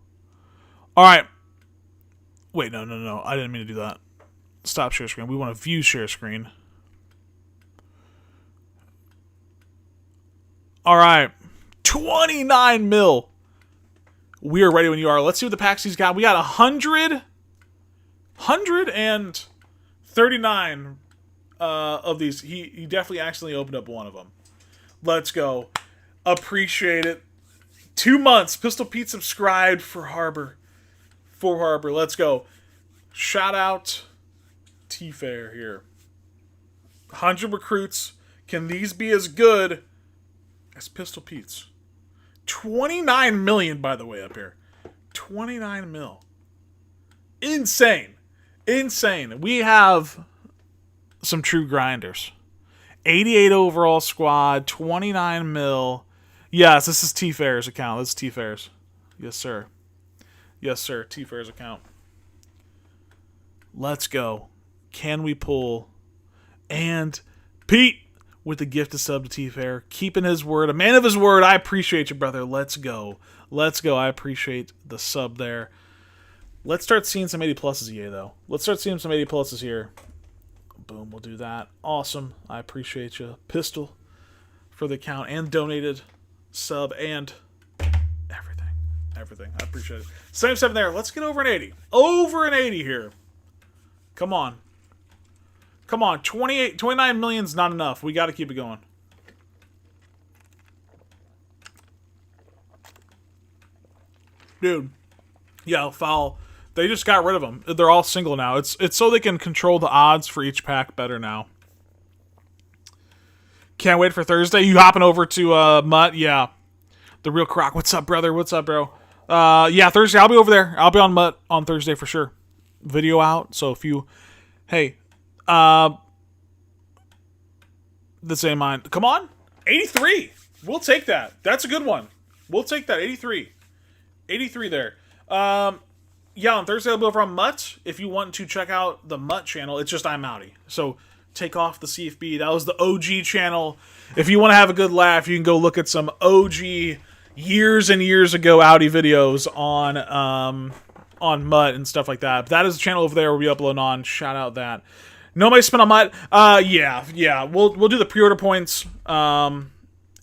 All right. Wait, no. I didn't mean to do that. Stop share screen. We want to view share screen. All right. 29 mil. We are ready when you are. Let's see what the packs he's got. We got 139 of these. He definitely accidentally opened up one of them. Let's go. Appreciate it. 2 months. Pistol Pete subscribed for Harbor. Let's go. Shout out T-Fair here. 100 recruits. Can these be as good as Pistol Pete's? 29 million, by the way, up here. 29 mil. Insane. We have some true grinders. 88 overall squad, 29 mil. Yes, this is T-Fair's account. This is T-Fair's. Yes, sir. T-Fair's account. Let's go. Can we pull? And Pete with the gift of sub to T-Fair. Keeping his word. A man of his word. I appreciate you, brother. Let's go. I appreciate the sub there. Let's start seeing some 80 pluses, EA, though. Let's start seeing some 80 pluses here. Boom, we'll do that. Awesome. I appreciate you. Pistol for the account and donated sub and everything. I appreciate it. 77 there. Let's get over an 80. Over an 80 here. Come on. 29 million's not enough. We got to keep it going. Dude. Yeah, foul. They just got rid of them. They're all single now. It's so they can control the odds for each pack better now. Can't wait for Thursday. You hopping over to Mutt? Yeah. The Real Croc. What's up, brother? What's up, bro? Yeah, Thursday. I'll be over there. I'll be on Mutt on Thursday for sure. Video out. So if you... Hey. This ain't mine. Come on. 83. We'll take that. That's a good one. We'll take that. 83. 83 there. Yeah, on Thursday I'll be over on Mutt. If you want to check out the Mutt channel, it's just I'm Outie. So take off the CFB. That was the OG channel. If you want to have a good laugh, you can go look at some OG years and years ago Outie videos on Mutt and stuff like that. But that is the channel over there where we upload on. Shout out that. Nobody spent on Mutt. Yeah. We'll do the pre-order points. And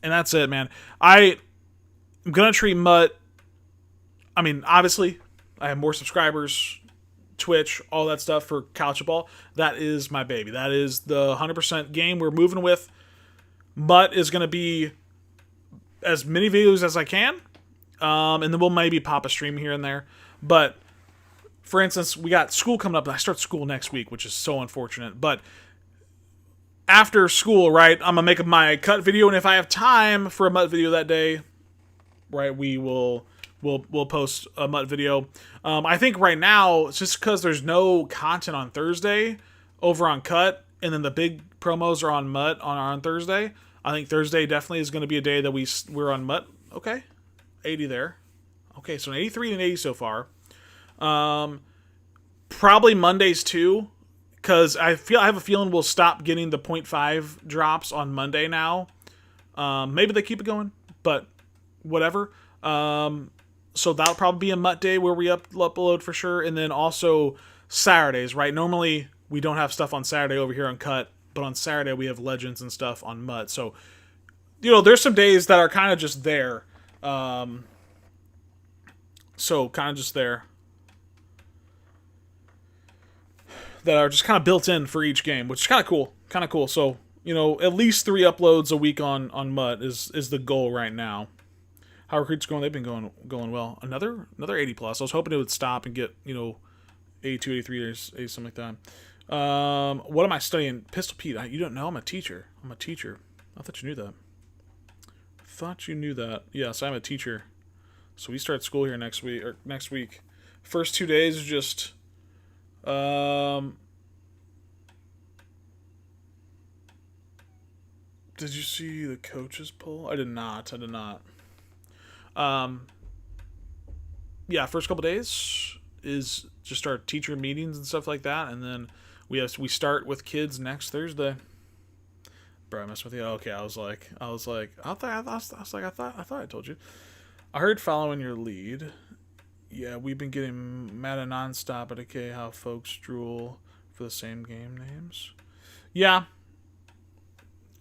that's it, man. I'm gonna treat Mutt. I mean, obviously, I have more subscribers, Twitch, all that stuff for Couch Ball. That is my baby. That is the 100% game we're moving with. Mutt is going to be as many videos as I can. And then we'll maybe pop a stream here and there. But, for instance, we got school coming up. I start school next week, which is so unfortunate. But after school, right, I'm going to make my cut video. And if I have time for a Mutt video that day, right, We'll post a Mutt video. I think right now, it's just because there's no content on Thursday over on Cut, and then the big promos are on Mutt on Thursday. I think Thursday definitely is going to be a day that we're on Mutt. Okay, 80 there. Okay, so an 83 and an 80 so far. Probably Mondays too, because I have a feeling we'll stop getting the 0.5 drops on Monday now. Maybe they keep it going, but whatever. So that'll probably be a Mutt day where we upload for sure. And then also Saturdays, right? Normally we don't have stuff on Saturday over here on Cut, but on Saturday we have Legends and stuff on Mutt. So, there's some days that are kind of just there. That are just kind of built in for each game, which is kind of cool. So, at least 3 uploads a week on Mutt is the goal right now. How recruits going? They've been going well. Another 80 plus. I was hoping it would stop and get 82, 83, 80, something like that. What am I studying? Pistol Pete. You don't know? I'm a teacher. I thought you knew that. Yes, I'm a teacher. So we start school here next week. First 2 days just. Did you see the coaches poll? I did not. Yeah, first couple days is just our teacher meetings and stuff like that, and then we start with kids next Thursday. Bro, I messed with you. Okay, I thought I told you. I heard following your lead. Yeah, we've been getting mad at nonstop at AK how folks drool for the same game names. Yeah,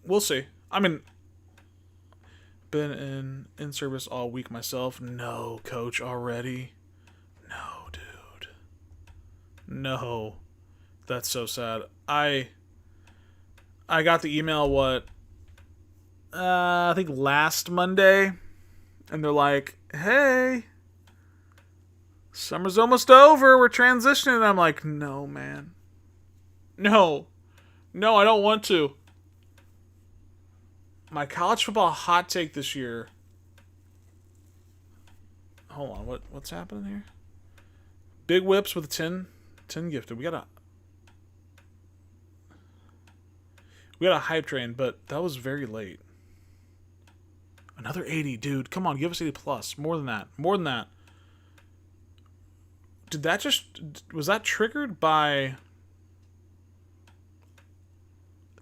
we'll see. I mean, been in service all week myself. No, coach, already. No, dude. No, that's so sad. I got the email I think last Monday, and they're like, "Hey, summer's almost over. We're transitioning." And I'm like, "No, man. No. No, I don't want to." My college football hot take this year. Hold on, what's happening here? Big whips with a 10 gifted. We got a hype train, but that was very late. Another 80, dude. Come on, give us 80 plus. More than that. More than that. Was that triggered by...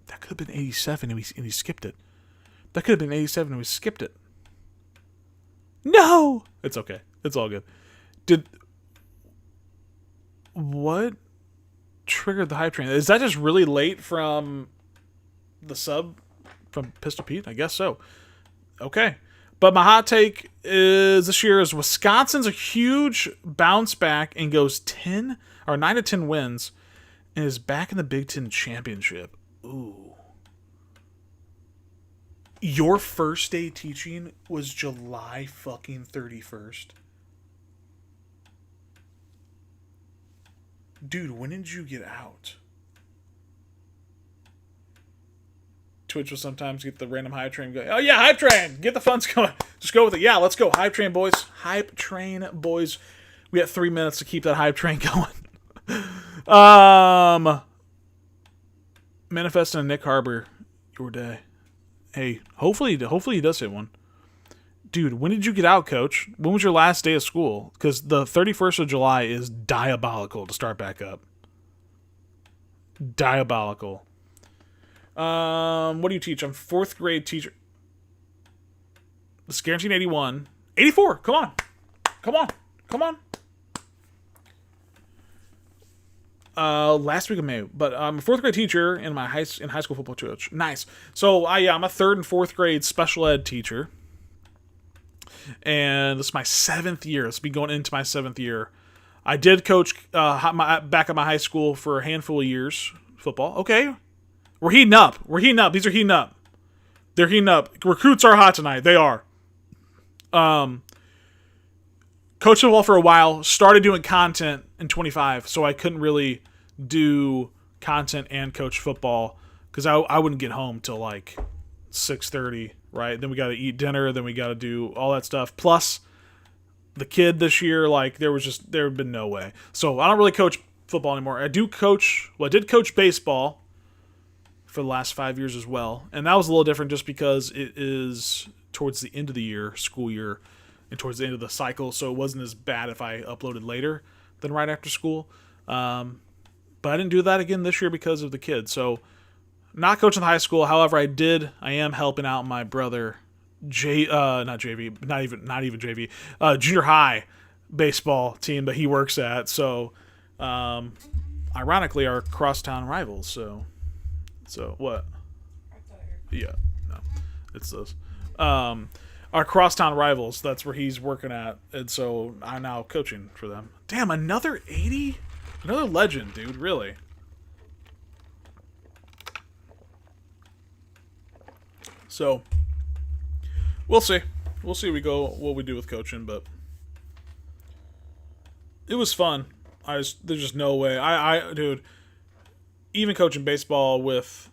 That could have been 87 and he skipped it. That could have been 87 and we skipped it. No! It's okay. It's all good. What triggered the hype train? Is that just really late from the sub from Pistol Pete? I guess so. Okay. But my hot take is this year is Wisconsin's a huge bounce back and goes 9 to 10 wins and is back in the Big Ten championship. Ooh. Your first day teaching was July fucking 31st. Dude, when did you get out? Twitch will sometimes get the random hype train going. Oh yeah, hype train! Get the funds going. Just go with it. Yeah, let's go. Hype train, boys. Hype train, boys. We got 3 minutes to keep that hype train going. Manifesting a Nick Harbor, your day. Hey, hopefully he does hit one. Dude, when did you get out, coach? When was your last day of school? Because the 31st of July is diabolical to start back up. Diabolical. What do you teach? I'm 4th grade teacher. This is guaranteed 81. 84! Come on! Come on! Come on! Last week of May, but I'm a 4th grade teacher in my high school football coach. Nice. So I'm a 3rd and 4th grade special ed teacher, and this is my 7th year. This will be going into my 7th year. I did coach back at my high school for a handful of years football. Okay, we're heating up. These are heating up. They're heating up. Recruits are hot tonight. They are. Coached football for a while, started doing content in 25, so I couldn't really do content and coach football because I wouldn't get home till like 6:30, right? Then we got to eat dinner, then we got to do all that stuff. Plus, the kid this year, like there had been no way. So I don't really coach football anymore. I did coach baseball for the last 5 years as well, and that was a little different just because it is towards the end of the year, school year, and towards the end of the cycle, so it wasn't as bad if I uploaded later than right after school. But I didn't do that again this year because of the kids. So not coaching the high school. However, I am helping out my brother, not JV, not even JV, junior high baseball team that he works at. So, ironically, our crosstown rivals. So what? Yeah, no, it's this. Our crosstown rivals, that's where he's working at, and so I'm now coaching for them. Damn, another 80? Another legend, dude, really. So, we'll see. We'll see what we do with coaching, but it was fun. There's just no way. Dude, even coaching baseball with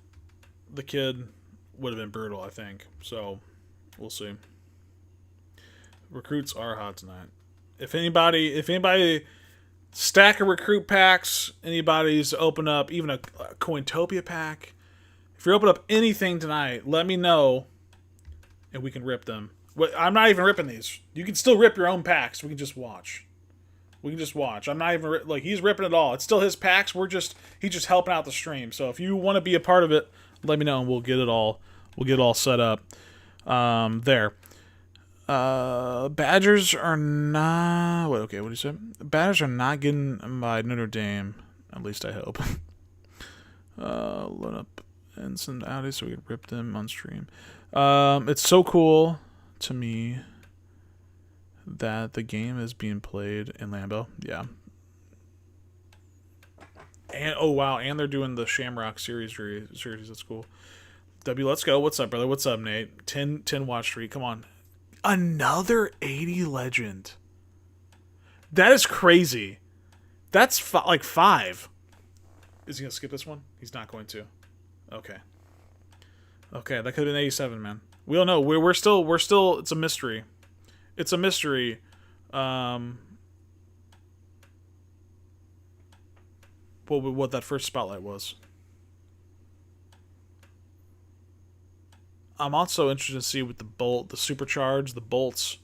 the kid would have been brutal, I think. So, we'll see. Recruits are hot tonight. If anybody stack of recruit packs, anybody's open up even a Cointopia pack. If you open up anything tonight, let me know, and we can rip them. I'm not even ripping these. You can still rip your own packs. We can just watch. I'm not even he's ripping it all. It's still his packs. He's just helping out the stream. So if you want to be a part of it, let me know, and we'll get it all set up there. Badgers are not. Wait, okay, what do you say? Badgers are not getting by Notre Dame. At least I hope. Load up Instant Audi so we can rip them on stream. It's so cool to me that the game is being played in Lambeau. Yeah. And oh wow, and they're doing the Shamrock series. That's cool. W, let's go. What's up, brother? What's up, Nate? 10 watch streak. Come on. Another 80 legend. That is crazy. That's like 5. Is he gonna skip this one? He's not going to. Okay. Okay, that could have been 87, man. We don't know. We're still. It's a mystery. It's a mystery. What that first spotlight was. I'm also interested to see with the bolt, the supercharge, the bolts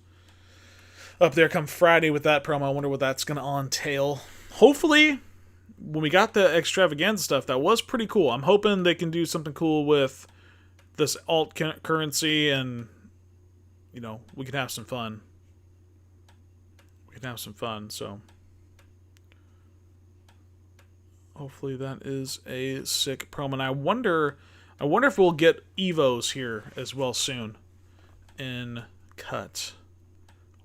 up there come Friday with that promo. I wonder what that's going to entail. Hopefully, when we got the extravaganza stuff, that was pretty cool. I'm hoping they can do something cool with this alt currency and, you know, we can have some fun. So hopefully that is a sick promo. And I wonder if we'll get Evos here as well soon in cut.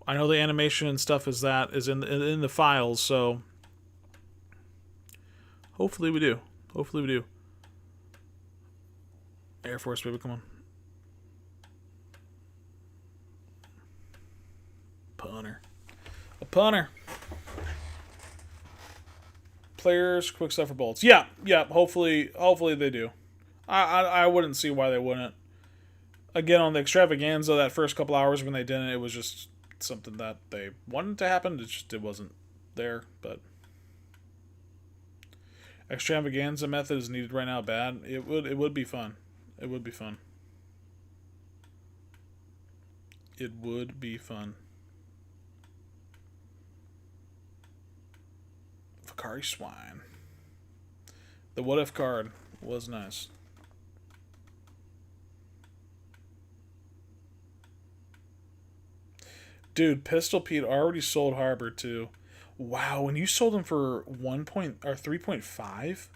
I know the animation and stuff is in the files, so hopefully we do. Air Force, baby, come on. A punter. Players, quick stuff for bolts. Yeah. Hopefully they do. I wouldn't see why they wouldn't. Again, on the extravaganza, that first couple hours when they didn't, it was just something that they wanted to happen. It wasn't there. But extravaganza method is needed right now. Bad. It would be fun. It would be fun. Vakari Swine. The what if card was nice. Dude, Pistol Pete already sold Harbor too. Wow, and you sold him for 3.5?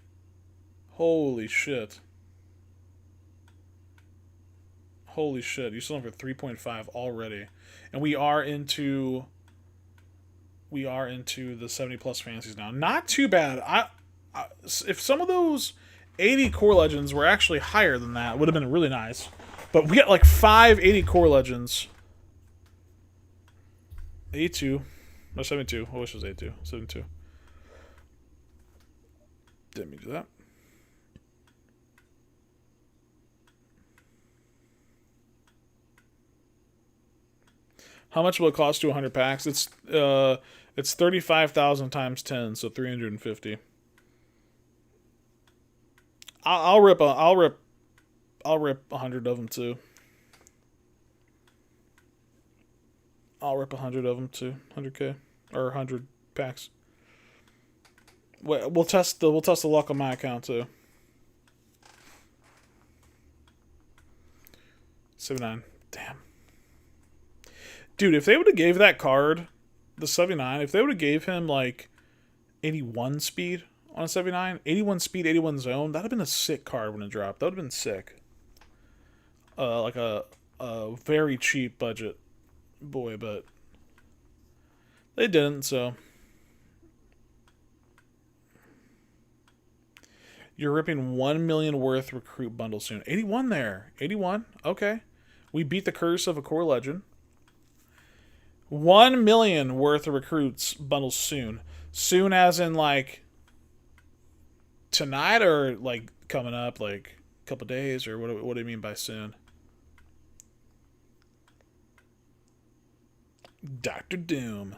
Holy shit. You sold him for 3.5 already. And we are into the 70 plus fantasies now. Not too bad. I if some of those 80 core legends were actually higher than that, it would have been really nice. But we got like 5 80 core legends. 82. No, 72. I wish it was 82. 72. Didn't mean to do that. How much will it cost to 100 packs? It's 35,000 times 10, so 350. I'll rip 100 of them too. I'll rip 100 of them too. 100k or 100 packs. We'll test the luck on my account too. 79. Damn. Dude, if they would have gave that card, the 79, if they would have gave him like 81 speed on a 79, 81 speed, 81 zone, that'd have been a sick card when it dropped. That would have been sick. Like a very cheap budget boy, but they didn't, so. You're ripping 1 million worth recruit bundle soon. 81 there. 81. Okay. We beat the curse of a core legend. 1 million worth of recruits bundles soon. Soon as in like tonight or like coming up like a couple days, or what do you mean by soon? Dr. Doom.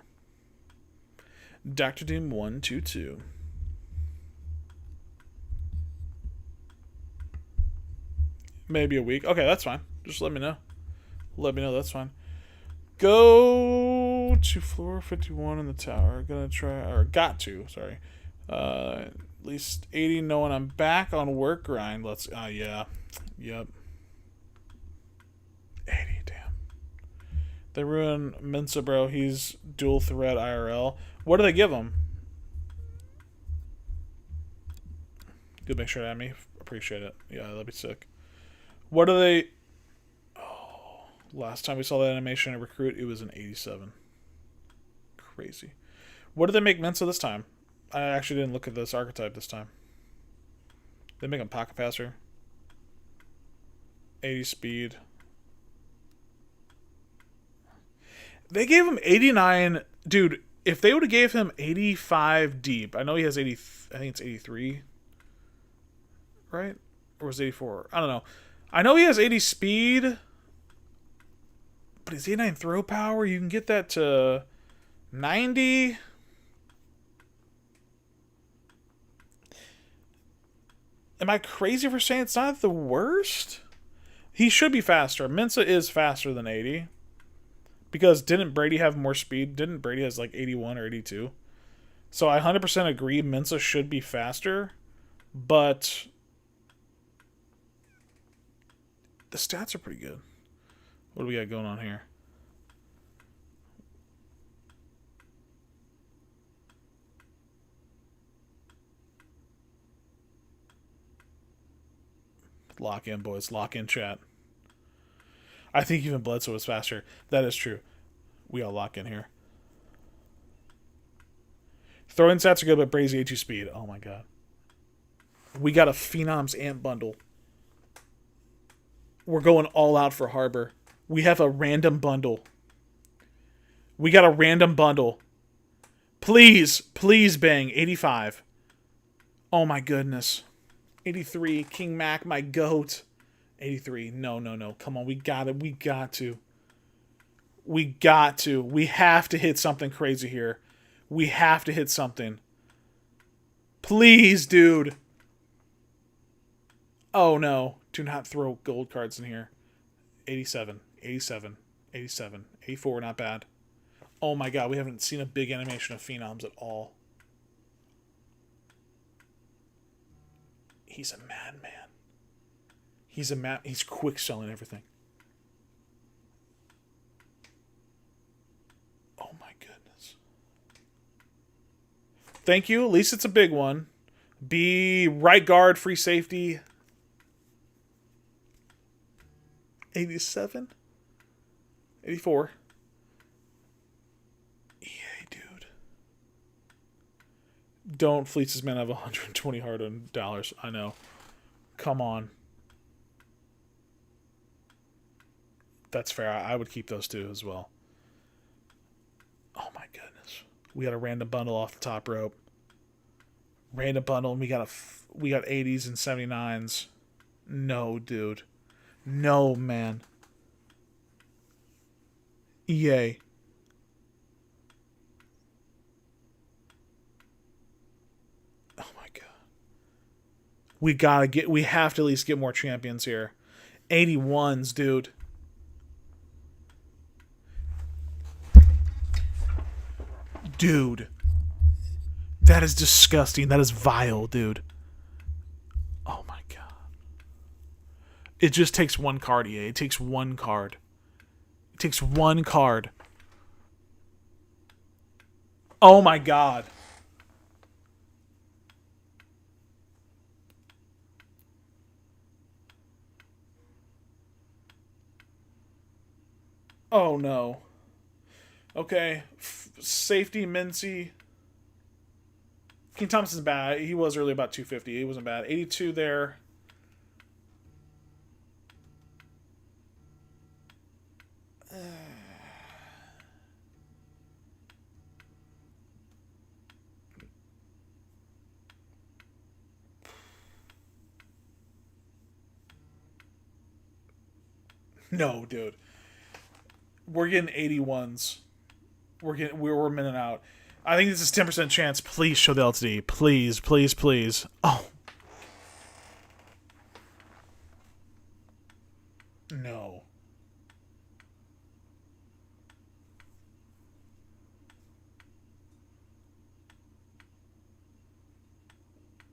Dr. Doom 122. Maybe a week. Okay, that's fine. Just let me know. That's fine. Go to floor 51 in the tower. Got to, sorry. At least 80 knowing I'm back on work grind. Yeah. Yep. 80, damn. They ruin Mensa, bro. He's dual threat IRL. What do they give him? Good, make sure to add me. Appreciate it. Yeah, that'd be sick. What do they... Oh, last time we saw that animation in Recruit, it was an 87. Crazy. What did they make Mensa this time? I actually didn't look at this archetype this time. They make him pocket passer. 80 speed. They gave him 89. Dude, if they would have gave him 85 deep, I know he has 80, I think it's 83. Right? Or was it 84? I don't know. I know he has 80 speed. But his 89 throw power, you can get that to 90. Am I crazy for saying it's not the worst? He should be faster. Mensa is faster than 80. Because didn't Brady have more speed? Didn't Brady has like 81 or 82? So I 100% agree Mensa should be faster. But the stats are pretty good. What do we got going on here? Lock in, boys. Lock in, chat. I think even Bledsoe was faster. That is true. We all lock in here. Throwing stats are good, but Brazy 82 speed. Oh my god. We got a Phenoms Amp bundle. We're going all out for Harbor. We have a random bundle. We got a random bundle. Please, please bang. 85. Oh my goodness. 83. King Mac, my goat. 83. No, no, no. Come on. We got it. We got to. We got to. We have to hit something crazy here. We have to hit something. Please, dude. Oh no. Do not throw gold cards in here. 87. 87. 87. 84. Not bad. Oh my god. We haven't seen a big animation of Phenoms at all. He's a madman. He's quick selling everything. Oh my goodness. Thank you. At least it's a big one. B, right guard, free safety. 87? 84. EA, dude. Don't fleece this man have 120 hard-earned dollars. I know. Come on. That's fair. I would keep those two as well. Oh my goodness. We got a random bundle off the top rope. Random bundle, and we got 80s and 79s. No, dude. No, man. EA. Oh my god. We have to at least get more champions here. 81s, dude. Dude. That is disgusting. That is vile, dude. Oh my god. It just takes one card, EA. It takes one card. It takes one card. Oh my god. Oh no. Okay. Safety, Mincy. King Thompson's bad. He was early about 250. He wasn't bad. 82 there. No, dude. We're getting 81s. We're minting out. I think this is 10% chance. Please show the LTD. Please, please, please. Oh. No.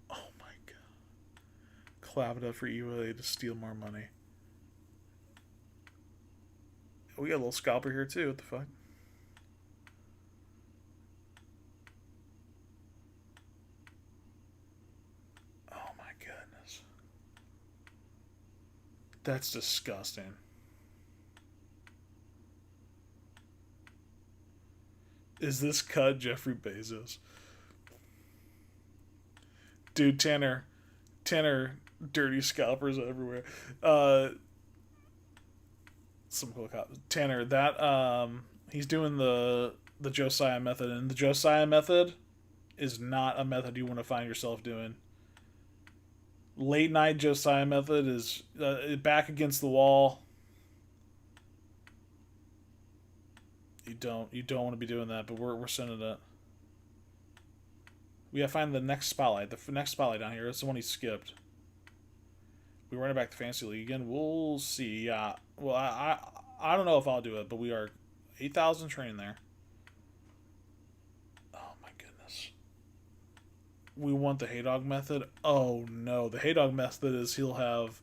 Oh my god. Clap it up for EA to steal more money. We got a little scalper here too. What the fuck? Oh my goodness. That's disgusting. Is this cut Jeffrey Bezos? Dude, Tanner, dirty scalpers everywhere. Some cool cops. Tanner, that he's doing the Josiah method, and the Josiah method is not a method you want to find yourself doing. Late night Josiah method is back against the wall. You don't want to be doing that, but we're sending it. We gotta find the next spotlight. The next spotlight down here. It's the one he skipped. We run it back to Fantasy League again. We'll see. Yeah. Well, I don't know if I'll do it, but we are 8,000 training there. Oh my goodness. We want the Haydog method. Oh no, the Haydog method is he'll have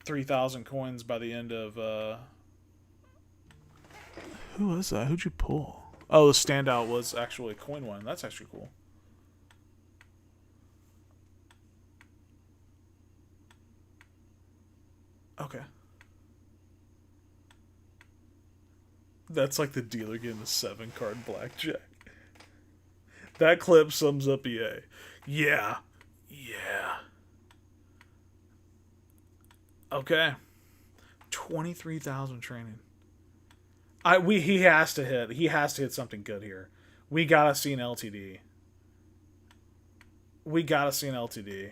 3,000 coins by the end of. Who was that? Who'd you pull? Oh, the standout was actually coin one. That's actually cool. Okay. That's like the dealer getting a 7-card blackjack. That clip sums up EA. Yeah. Yeah. Okay. 23,000 training. He has to hit. He has to hit something good here. We gotta see an LTD. We gotta see an LTD.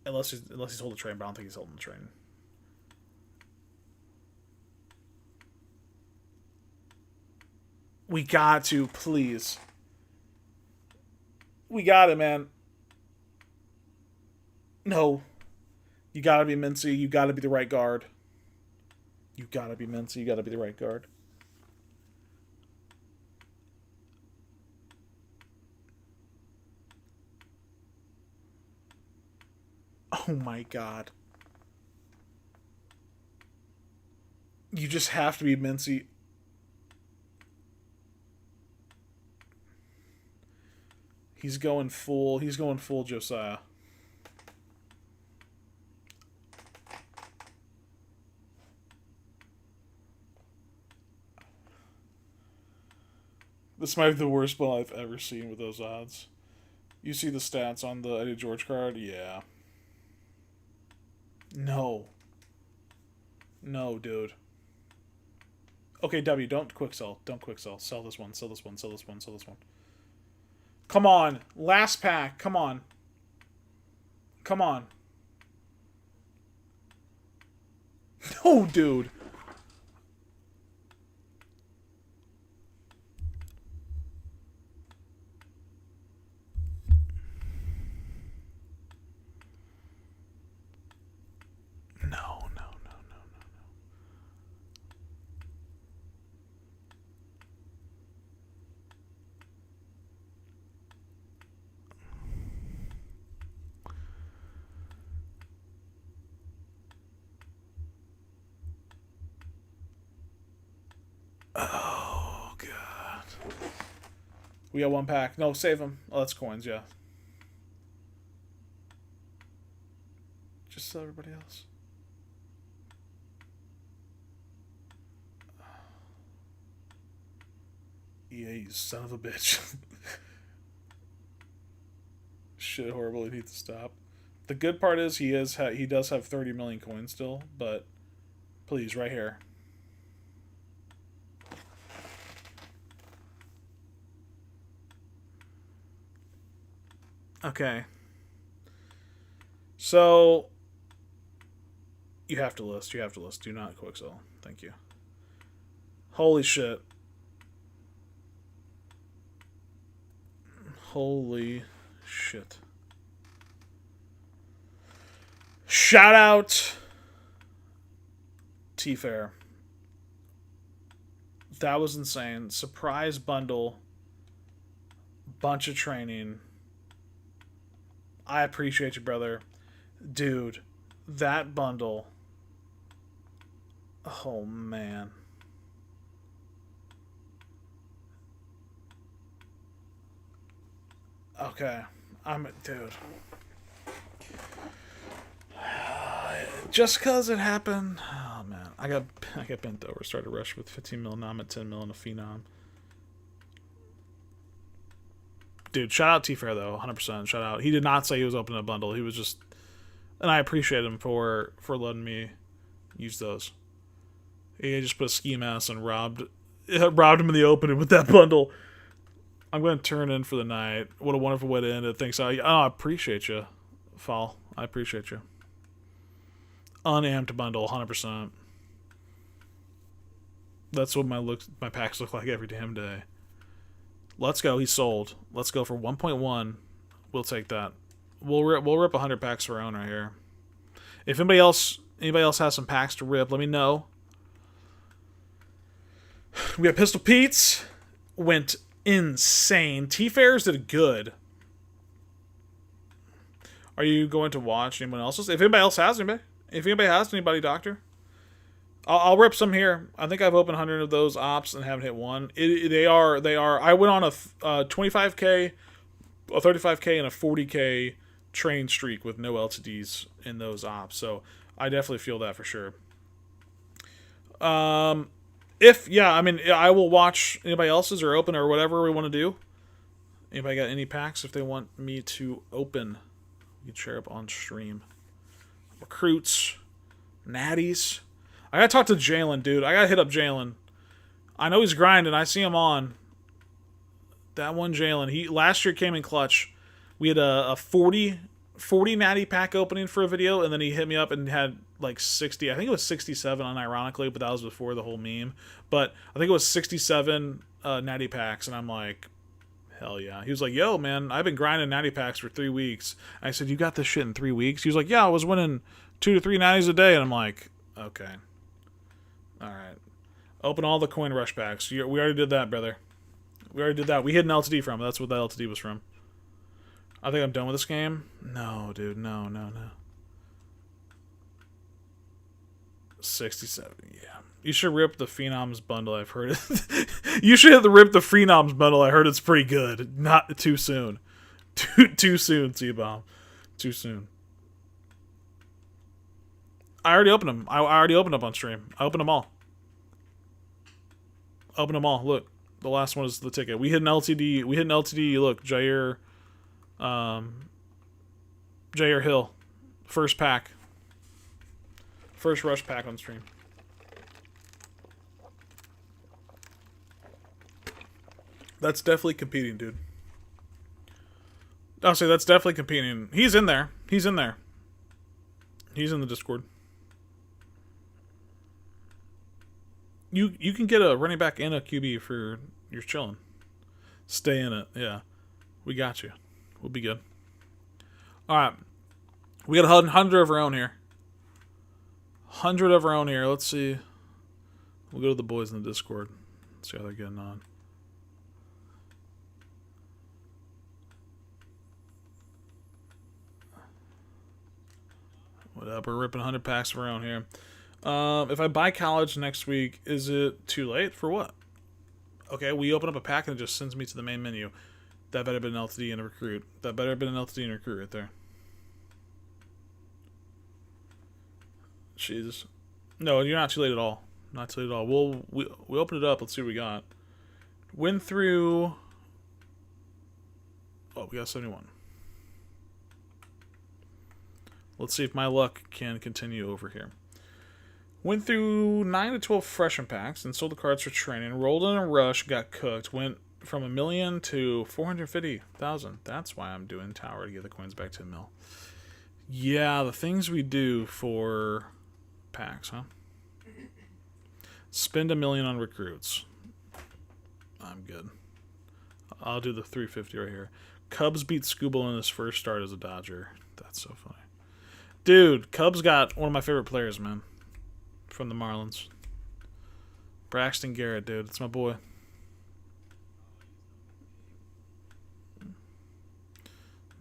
Unless he's holding the train, but I don't think he's holding the train. We got to, please. We got it, man. No. You gotta be Mincy. You gotta be the right guard. You gotta be Mincy. You gotta be the right guard. Oh my god. You just have to be Mincy. He's going full Josiah. This might be the worst ball I've ever seen with those odds. You see the stats on the Eddie George card? Yeah. No. No, dude. Okay, W, don't quick sell. Don't quick sell. Sell this one, sell this one, sell this one, sell this one. Come on. Last pack. Come on. Come on. No, dude. No, no, no, no, no, no. Oh, God. We got one pack. No, save them. Oh, that's coins, yeah. Just sell everybody else. EA, you son of a bitch. Shit, horrible. He needs to stop. The good part is he does have 30 million coins still, but please, right here. Okay. So you have to list. You have to list. Do not quick sell. Thank you. Holy shit. Holy shit. Shout out T-Fair. That was insane. Surprise bundle. Bunch of training. I appreciate you, brother. Dude, that bundle Oh, man. Okay. Dude. Just cause it happened. Oh man, I got bent over. Started rush with 15 mil. Now I'm at 10 mil in a phenom. Dude, shout out T Fair though, 100%. Shout out. He did not say he was opening a bundle. He was just, and I appreciate him for letting me use those. He just put a ski mask and robbed him in the opening with that bundle. I'm going to turn in for the night. What a wonderful way to end it. Thanks. I appreciate you, Fall. I appreciate you. Unamped bundle, 100%. That's what my packs look like every damn day. Let's go. He's sold. Let's go for 1.1. We'll take that. We'll rip 100 packs for our own right here. If anybody else has some packs to rip, let me know. We got Pistol Pete's. Went insane. T-Fairs did good. Are you going to watch anyone else's? If anybody else has anybody, Doctor, I'll rip some here. I think I've opened 100 of those ops and haven't hit one. They are. I went on a 25K, a 35K, and a 40K train streak with no LTDs in those ops. So I definitely feel that for sure. I will watch anybody else's or open or whatever we want to do. Anybody got any packs if they want me to open? You can share up on stream. Recruits, natties. I gotta talk to Jalen, dude. I gotta hit up Jalen. I know he's grinding. I see him on. That one Jalen. He last year came in clutch. We had a 40 natty pack opening for a video, and then he hit me up and had like 60. I think it was 67 unironically, but that was before the whole meme. But I think it was 67 natty packs, and I'm like, hell yeah. He was like, yo, man, I've been grinding natty packs for 3 weeks. I said, you got this shit in 3 weeks? He was like, yeah, I was winning 2 to 3 natties a day. And I'm like, okay. All right. Open all the coin rush packs. We already did that, brother. We already did that. We hit an LTD from it. That's what that LTD was from. I think I'm done with this game. No, dude. No. 67. Yeah. You should rip the Phenoms bundle. I've heard it. You should rip the Phenoms bundle. I heard it's pretty good. Not too soon. Too soon, T-Bomb. Too soon. I already opened them. I already opened up on stream. I opened them all. Open them all. Look. The last one is the ticket. We hit an LTD. Look, Jair Hill. First pack. First rush pack on stream. That's definitely competing, dude. I'll say that's definitely competing. He's in there. He's in the Discord. You can get a running back and a QB for you're chilling. Stay in it. Yeah. We got you. We'll be good. Alright. We got 100 of our own here. 100 of our own here. Let's see. We'll go to the boys in the Discord. See how they're getting on. What up? We're ripping 100 packs of our own here. If I buy college next week, is it too late? For what? Okay, we open up a pack and it just sends me to the main menu. That better have been an LTD and a recruit. That better have been an LTD and a recruit right there. Jesus. No, you're not too late at all. Not too late at all. We open it up. Let's see what we got. Win through... Oh, we got 71. Let's see if my luck can continue over here. Went through 9 to 12 freshman packs and sold the cards for training. Rolled in a rush, got cooked. Went from $1 million to 450,000. That's why I'm doing Tower to get the coins back to $1 million. Yeah, the things we do for packs, huh? Spend $1 million on recruits. I'm good. I'll do the 350 right here. Cubs beat Scooble in his first start as a Dodger. That's so funny. Dude, Cubs got one of my favorite players, man. From the Marlins. Braxton Garrett, dude. It's my boy.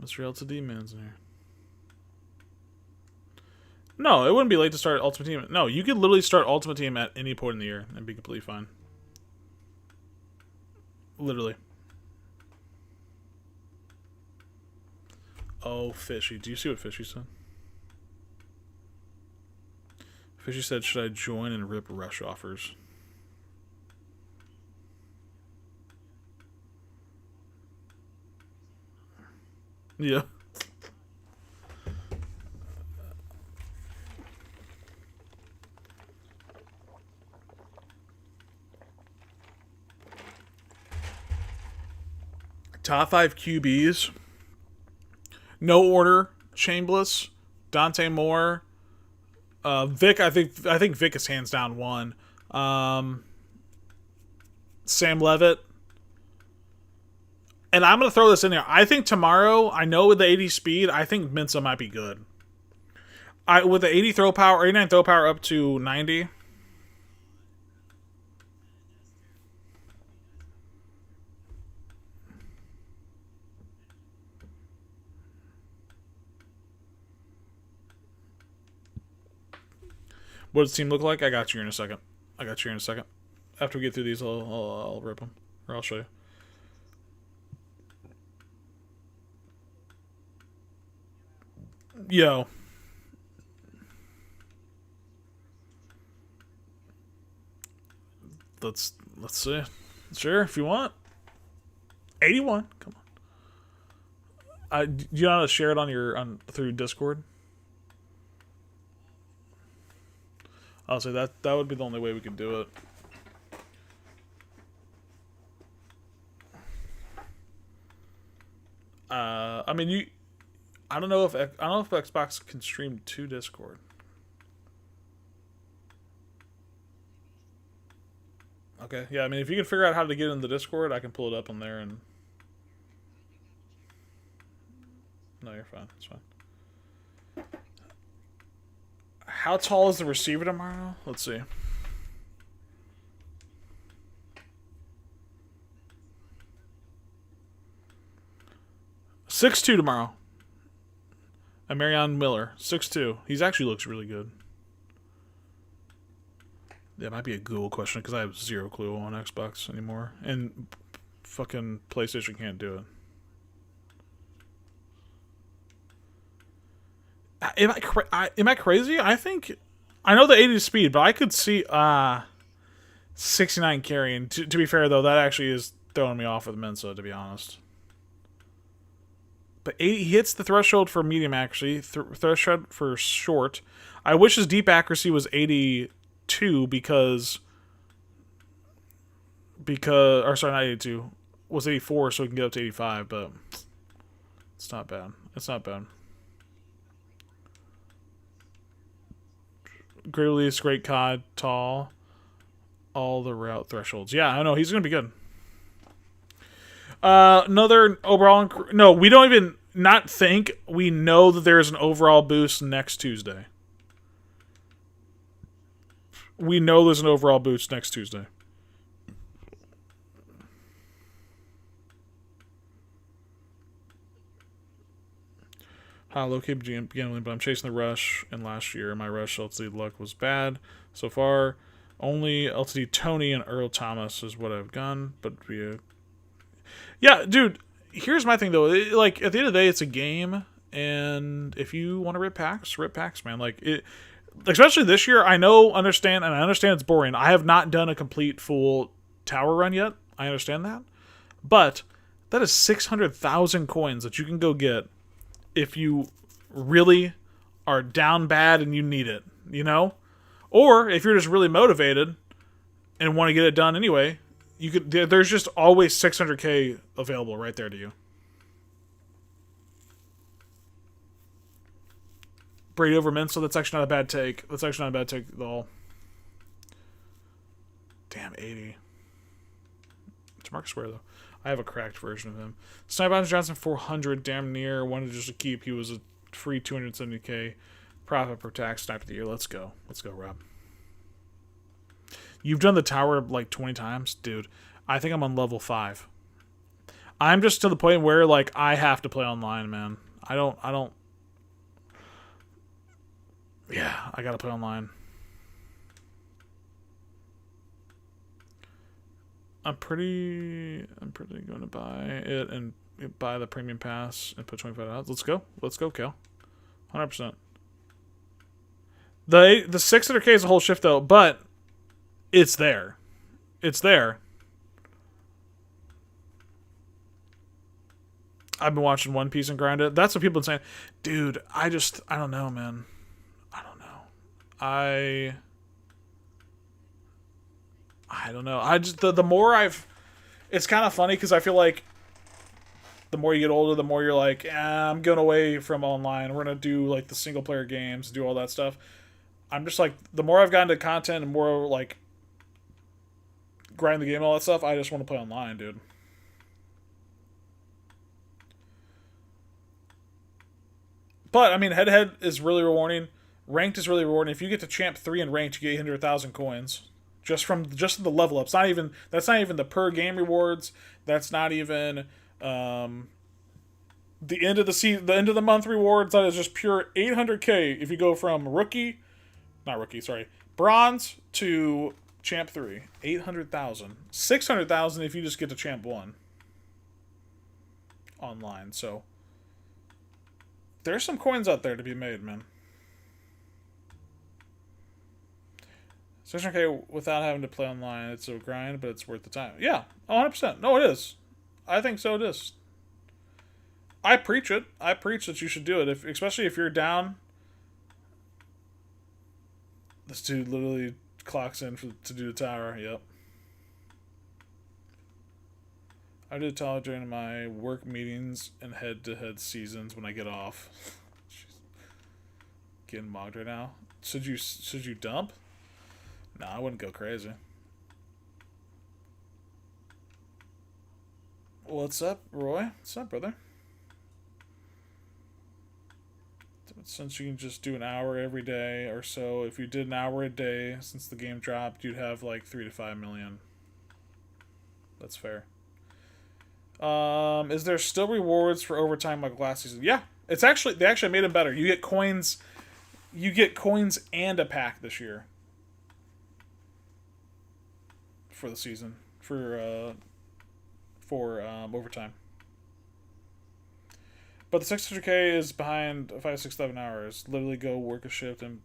Mr. LTD man's in here. No, it wouldn't be late to start Ultimate Team. No, you could literally start Ultimate Team at any point in the year and be completely fine. Literally. Oh, Fishy. Do you see what Fishy said? Fishy said, should I join and rip rush offers? Yeah. Top 5 QBs. No order. Chambliss, Dante Moore, Vic. I think Vic is hands down one. Sam Levitt. And I'm going to throw this in there. I think tomorrow, I know with the 80 speed, I think Mensa might be good. With the 80 throw power, 89 throw power up to 90. What does the team look like? I got you in a second. After we get through these, I'll rip them. Or I'll show you. Yo. Let's see. Sure, if you want. 81. Come on. Do you know how to share it through Discord? I'll say that would be the only way we could do it. I mean, I don't know if Xbox can stream to Discord. Okay, yeah. I mean, if you can figure out how to get in the Discord, I can pull it up on there and. No, you're fine. It's fine. How tall is the receiver tomorrow? Let's see. "6'2" tomorrow. And Marion Miller, 6'2". He actually looks really good. That might be a Google question because I have zero clue on Xbox anymore, and fucking PlayStation can't do it. Am I crazy? I think I know the 80 speed, but I could see 69 carrying. To be fair though, that actually is throwing me off with Mensa, to be honest. But 80, he hits the threshold for medium actually, threshold for short. I wish his deep accuracy was 82 because or sorry, not 82, was 84, so we can get up to 85. But it's not bad. Great release, great COD, tall, all the route thresholds. Yeah, I know he's gonna be good. Another overall. No, we don't even not think. We know that there's an overall boost next Tuesday. We know there's an overall boost next Tuesday. Low keep gambling, but I'm chasing the rush. And last year, my rush LTD luck was bad. So far, only LTD Tony and Earl Thomas is what I've gone. But yeah, dude. Here's my thing though. Like at the end of the day, it's a game, and if you want to rip packs, man. Like it, especially this year. I understand it's boring. I have not done a complete full tower run yet. I understand that, but that is 600,000 coins that you can go get if you really are down bad and you need it, or if you're just really motivated and want to get it done anyway. You could. There's just always 600k available right there to you. Brady over Mensa. That's actually not a bad take. At all. Damn, 80. It's Marcus Ware though. I have a cracked version of him. Sniper Johnson 400, damn near. Wanted just to keep. He was a free 270k profit per tax sniper of the year. Let's go, Rob. You've done the tower like 20 times, dude. I think I'm on level 5. I'm just to the point where like I have to play online, man. I don't. Yeah, I gotta play online. I'm pretty going to buy it and buy the premium pass and put $25. Let's go, Cal. 100%. The 600K is a whole shift though, but it's there. It's there. I've been watching One Piece and grind it. That's what people have been saying. Dude, I don't know, man. I don't know. I don't know. I just the more I've, it's kind of funny because I feel like the more you get older, the more you're like, I'm going away from online. We're gonna do like the single player games, do all that stuff. I'm just like, the more I've gotten to content and more like grind the game and all that stuff, I just want to play online, dude. But I mean, head to head is really rewarding. Ranked is really rewarding. If you get to champ 3 in ranked, you get 800,000 coins just the level ups. Not even That's not even the per game rewards. That's not even the end of the end of the month rewards. That is just pure 800K if you go from bronze to champ 3. 800,000. 600,000 if you just get to champ 1 online. So there's some coins out there to be made, man. 600K without having to play online. It's a grind, but it's worth the time. Yeah, 100%. No, it is. I think so. It is. I preach it. I preach that you should do it, especially if you're down. This dude literally clocks in to do the tower. Yep. I do the tower during my work meetings and head-to-head seasons when I get off. Getting mogged right now. Should you dump? No, I wouldn't go crazy. What's up, Roy? What's up, brother? Since you can just do an hour every day or so, if you did an hour a day since the game dropped, you'd have like 3 to 5 million. That's fair. Is there still rewards for overtime like last season? Yeah, they actually made them better. You get coins and a pack this year for the season for overtime. But the 600K is behind 5, 6, 7 hours. Literally go work a shift and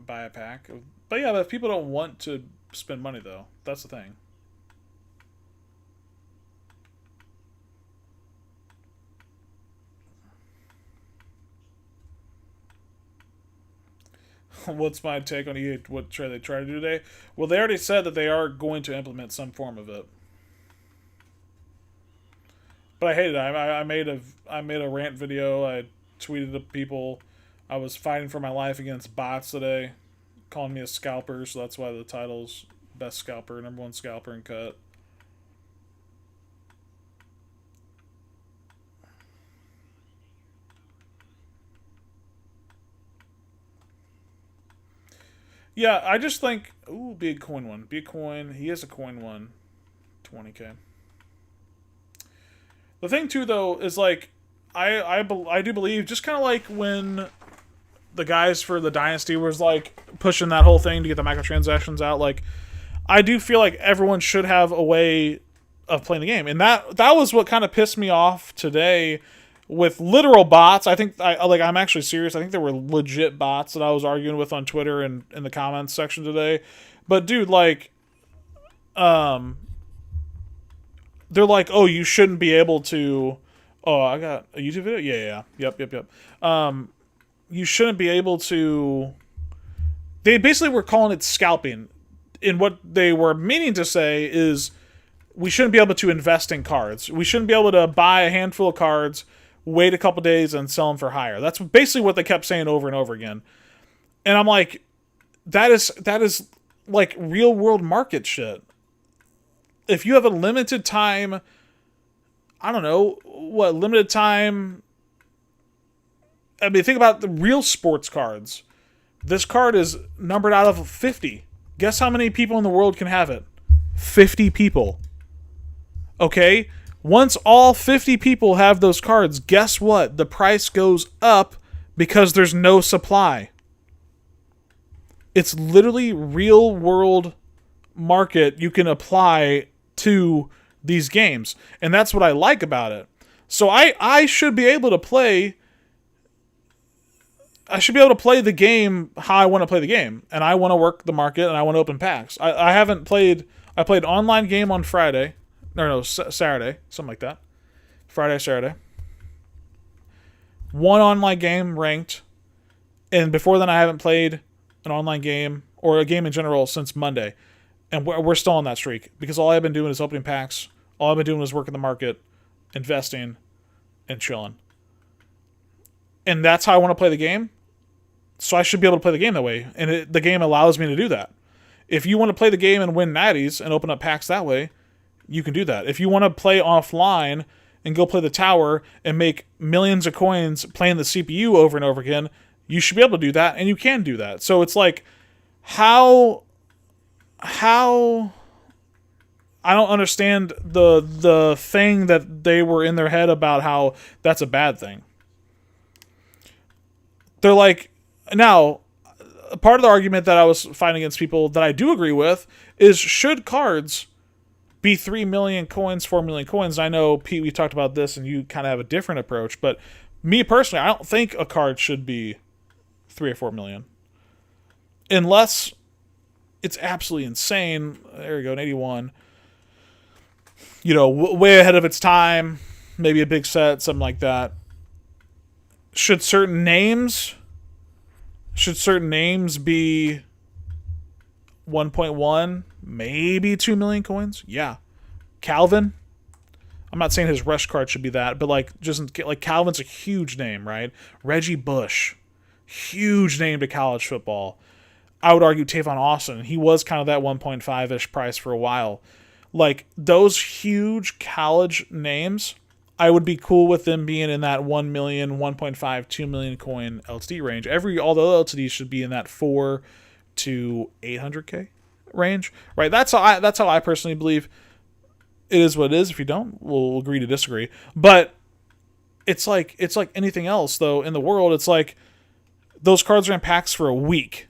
buy a pack. But yeah, but people don't want to spend money though. That's the thing. What's my take on EA? What they try to do today? Well, they already said that they are going to implement some form of it. But I hated it. I made a rant video. I tweeted to people. I was fighting for my life against bots today, calling me a scalper. So that's why the title's best scalper, number 1 scalper in cut. Yeah, I just think, ooh, big coin one. Big coin. He is a coin one. 20K. The thing too, though, is like, I do believe, just kind of like when the guys for the Dynasty was like pushing that whole thing to get the microtransactions out. Like, I do feel like everyone should have a way of playing the game, and that was what kind of pissed me off today with literal bots. I'm actually serious. I think there were legit bots that I was arguing with on Twitter and in the comments section today. But dude, like, they're like, oh, you shouldn't be able to. Oh, I got a YouTube video. Yeah. Yep. You shouldn't be able to. They basically were calling it scalping. And what they were meaning to say is, we shouldn't be able to invest in cards. We shouldn't be able to buy a handful of cards, wait a couple days, and sell them for higher. That's basically what they kept saying over and over again. And I'm like, that is like real world market shit. If you have a limited time, I don't know, limited time. I mean, think about the real sports cards. This card is numbered out of 50. Guess how many people in the world can have it? 50 people. Okay? Once all 50 people have those cards, guess what? The price goes up because there's no supply. It's literally real world market you can apply to these games. And that's what I like about it. So I should be able to play the game how I want to play the game. And I want to work the market and I want to open packs. I haven't played I played online game on Friday. No, Saturday, something like that. Friday, Saturday. One online game ranked. And before then I haven't played an online game or a game in general since Monday. And we're still on that streak because all I've been doing is opening packs. All I've been doing is working the market, investing, and chilling. And that's how I want to play the game. So I should be able to play the game that way. And the game allows me to do that. If you want to play the game and win natties and open up packs that way, you can do that. If you want to play offline and go play the tower and make millions of coins playing the CPU over and over again, you should be able to do that, and you can do that. So it's like, how I don't understand the thing that they were in their head about how that's a bad thing. They're like, now, part of the argument that I was fighting against people that I do agree with is, should cards be 3 million coins, 4 million coins? I know, Pete, we talked about this and you kind of have a different approach, but me personally, I don't think a card should be 3 or 4 million. Unless it's absolutely insane. There we go, an 81. You know, way ahead of its time. Maybe a big set, something like that. Should certain names be 1.1, maybe 2 million coins? Yeah. Calvin? I'm not saying his rush card should be that, but like Calvin's a huge name, right? Reggie Bush. Huge name to college football. I would argue Tavon Austin. He was kind of that 1.5-ish price for a while. Like, those huge college names, I would be cool with them being in that 1 million, 1.5, 2 million coin LTD range. All the other LTDs should be in that 4 to 800K range, right? That's how I personally believe. It is what it is. If you don't, we'll agree to disagree. But it's like anything else, though, in the world. It's like those cards are in packs for a week.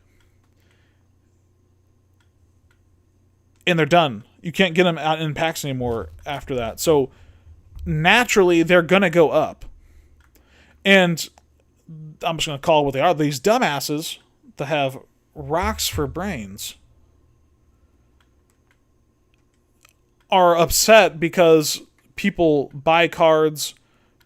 And they're done. You can't get them out in packs anymore after that. So naturally, they're going to go up. And I'm just going to call it what they are. These dumbasses that have rocks for brains are upset because people buy cards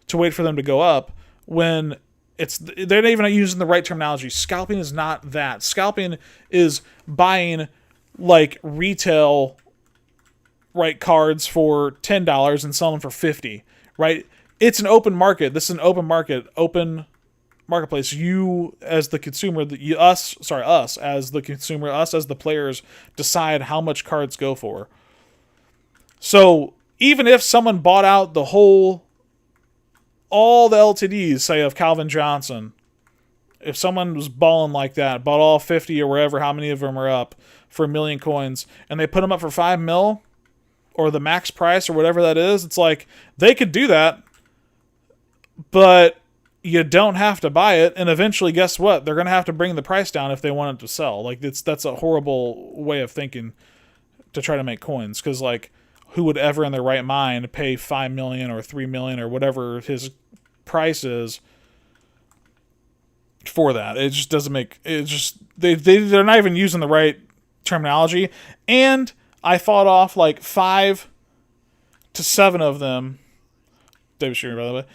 to wait for them to go up when they're not even using the right terminology. Scalping is not that. Scalping is buying like retail cards for $10 and selling for $50, right? It's an open market. This is an open market, open marketplace. You as the consumer, us as the consumer, us as the players decide how much cards go for. So even if someone bought out all the LTDs, say of Calvin Johnson, if someone was balling like that, bought all 50 or wherever, how many of them are up for 1 million coins, and they put them up for 5 mil or the max price or whatever that is, it's like they could do that, but you don't have to buy it. And eventually, guess what? They're going to have to bring the price down if they want it to sell. Like, that's a horrible way of thinking to try to make coins, because like, who would ever in their right mind pay 5 million or 3 million or whatever his price is for that? It just doesn't make it. Just they're not even using the right terminology. And I fought off like 5 to 7 of them. David Shearer, by the way.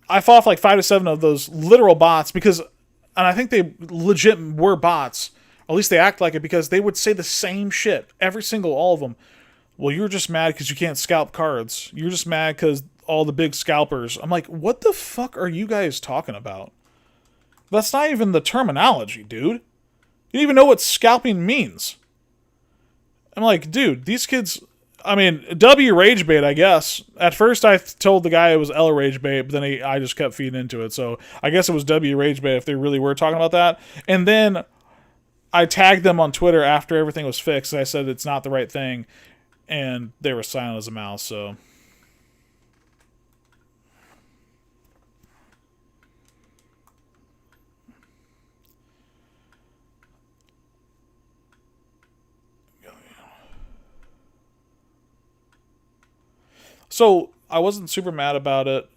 I fought off like 5 to 7 of those literal bots because, and I think they legit were bots. Or at least they act like it, because they would say the same shit, all of them. Well, you're just mad because you can't scalp cards. You're just mad because all the big scalpers. I'm like, what the fuck are you guys talking about? That's not even the terminology, dude. You don't even know what scalping means. I'm like, dude, these kids... I mean, W rage bait, I guess. At first, I told the guy it was L rage bait, but then I just kept feeding into it. So I guess it was W rage bait if they really were talking about that. And then I tagged them on Twitter after everything was fixed. And I said it's not the right thing. And they were silent as a mouse, so... So I wasn't super mad about it.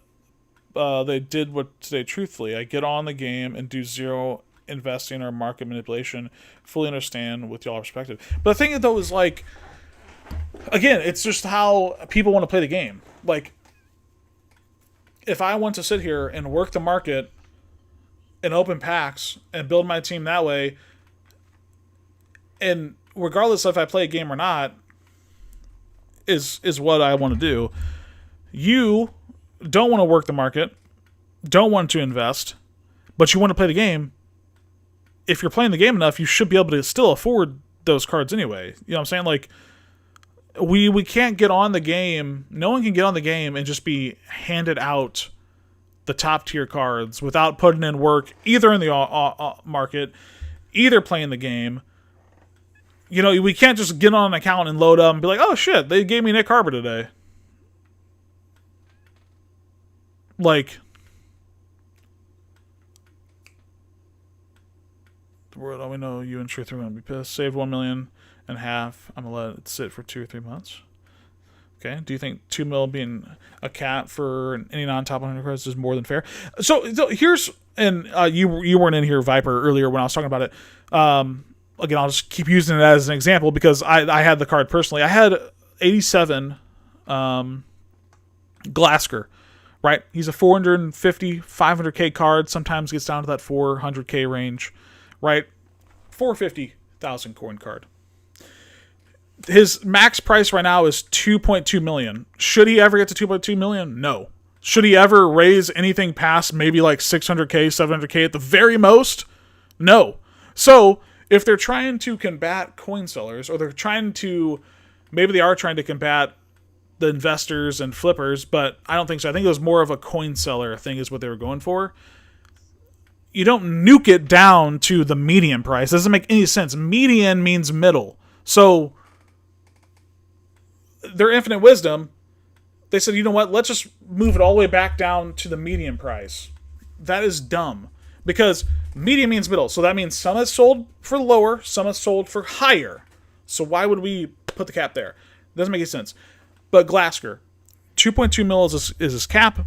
They did what today truthfully. I get on the game and do zero investing or market manipulation. Fully understand with y'all perspective. But the thing though is like, again, it's just how people want to play the game. Like, if I want to sit here and work the market and open packs and build my team that way, and regardless if I play a game or not, is what I want to do. You don't want to work the market, don't want to invest, but you want to play the game. If you're playing the game enough, you should be able to still afford those cards anyway. You know what I'm saying? Like, we can't get on the game. No one can get on the game and just be handed out the top tier cards without putting in work either in the market, either playing the game. You know, we can't just get on an account and load up and be like, oh shit, they gave me Nick Harper today. Like, the world, we know you and Truth are going to be pissed. Saved 1.5 million. I'm going to let it sit for 2 or 3 months. Okay. Do you think 2 mil being a cap for any non-top 100 cards is more than fair? So here's, and you weren't in here, Viper, earlier when I was talking about it. Again, I'll just keep using it as an example because I had the card personally. I had 87 Glasker, right? He's a 450, 500k card. Sometimes gets down to that 400k range, right? 450,000 coin card. His max price right now is 2.2 million. Should he ever get to 2.2 million? No. Should he ever raise anything past maybe like 600k, 700k at the very most? No. So if they're trying to combat coin sellers, or they're trying to, maybe they are trying to combat the investors and flippers, but I don't think so. I think it was more of a coin seller thing is what they were going for. You don't nuke it down to the median price. It doesn't make any sense. Median means middle. So their infinite wisdom, they said, you know what, let's just move it all the way back down to the median price. That is dumb. Because median means middle. So that means some is sold for lower, some is sold for higher. So why would we put the cap there? Doesn't make any sense. But Glasker, 2.2 mil is his cap.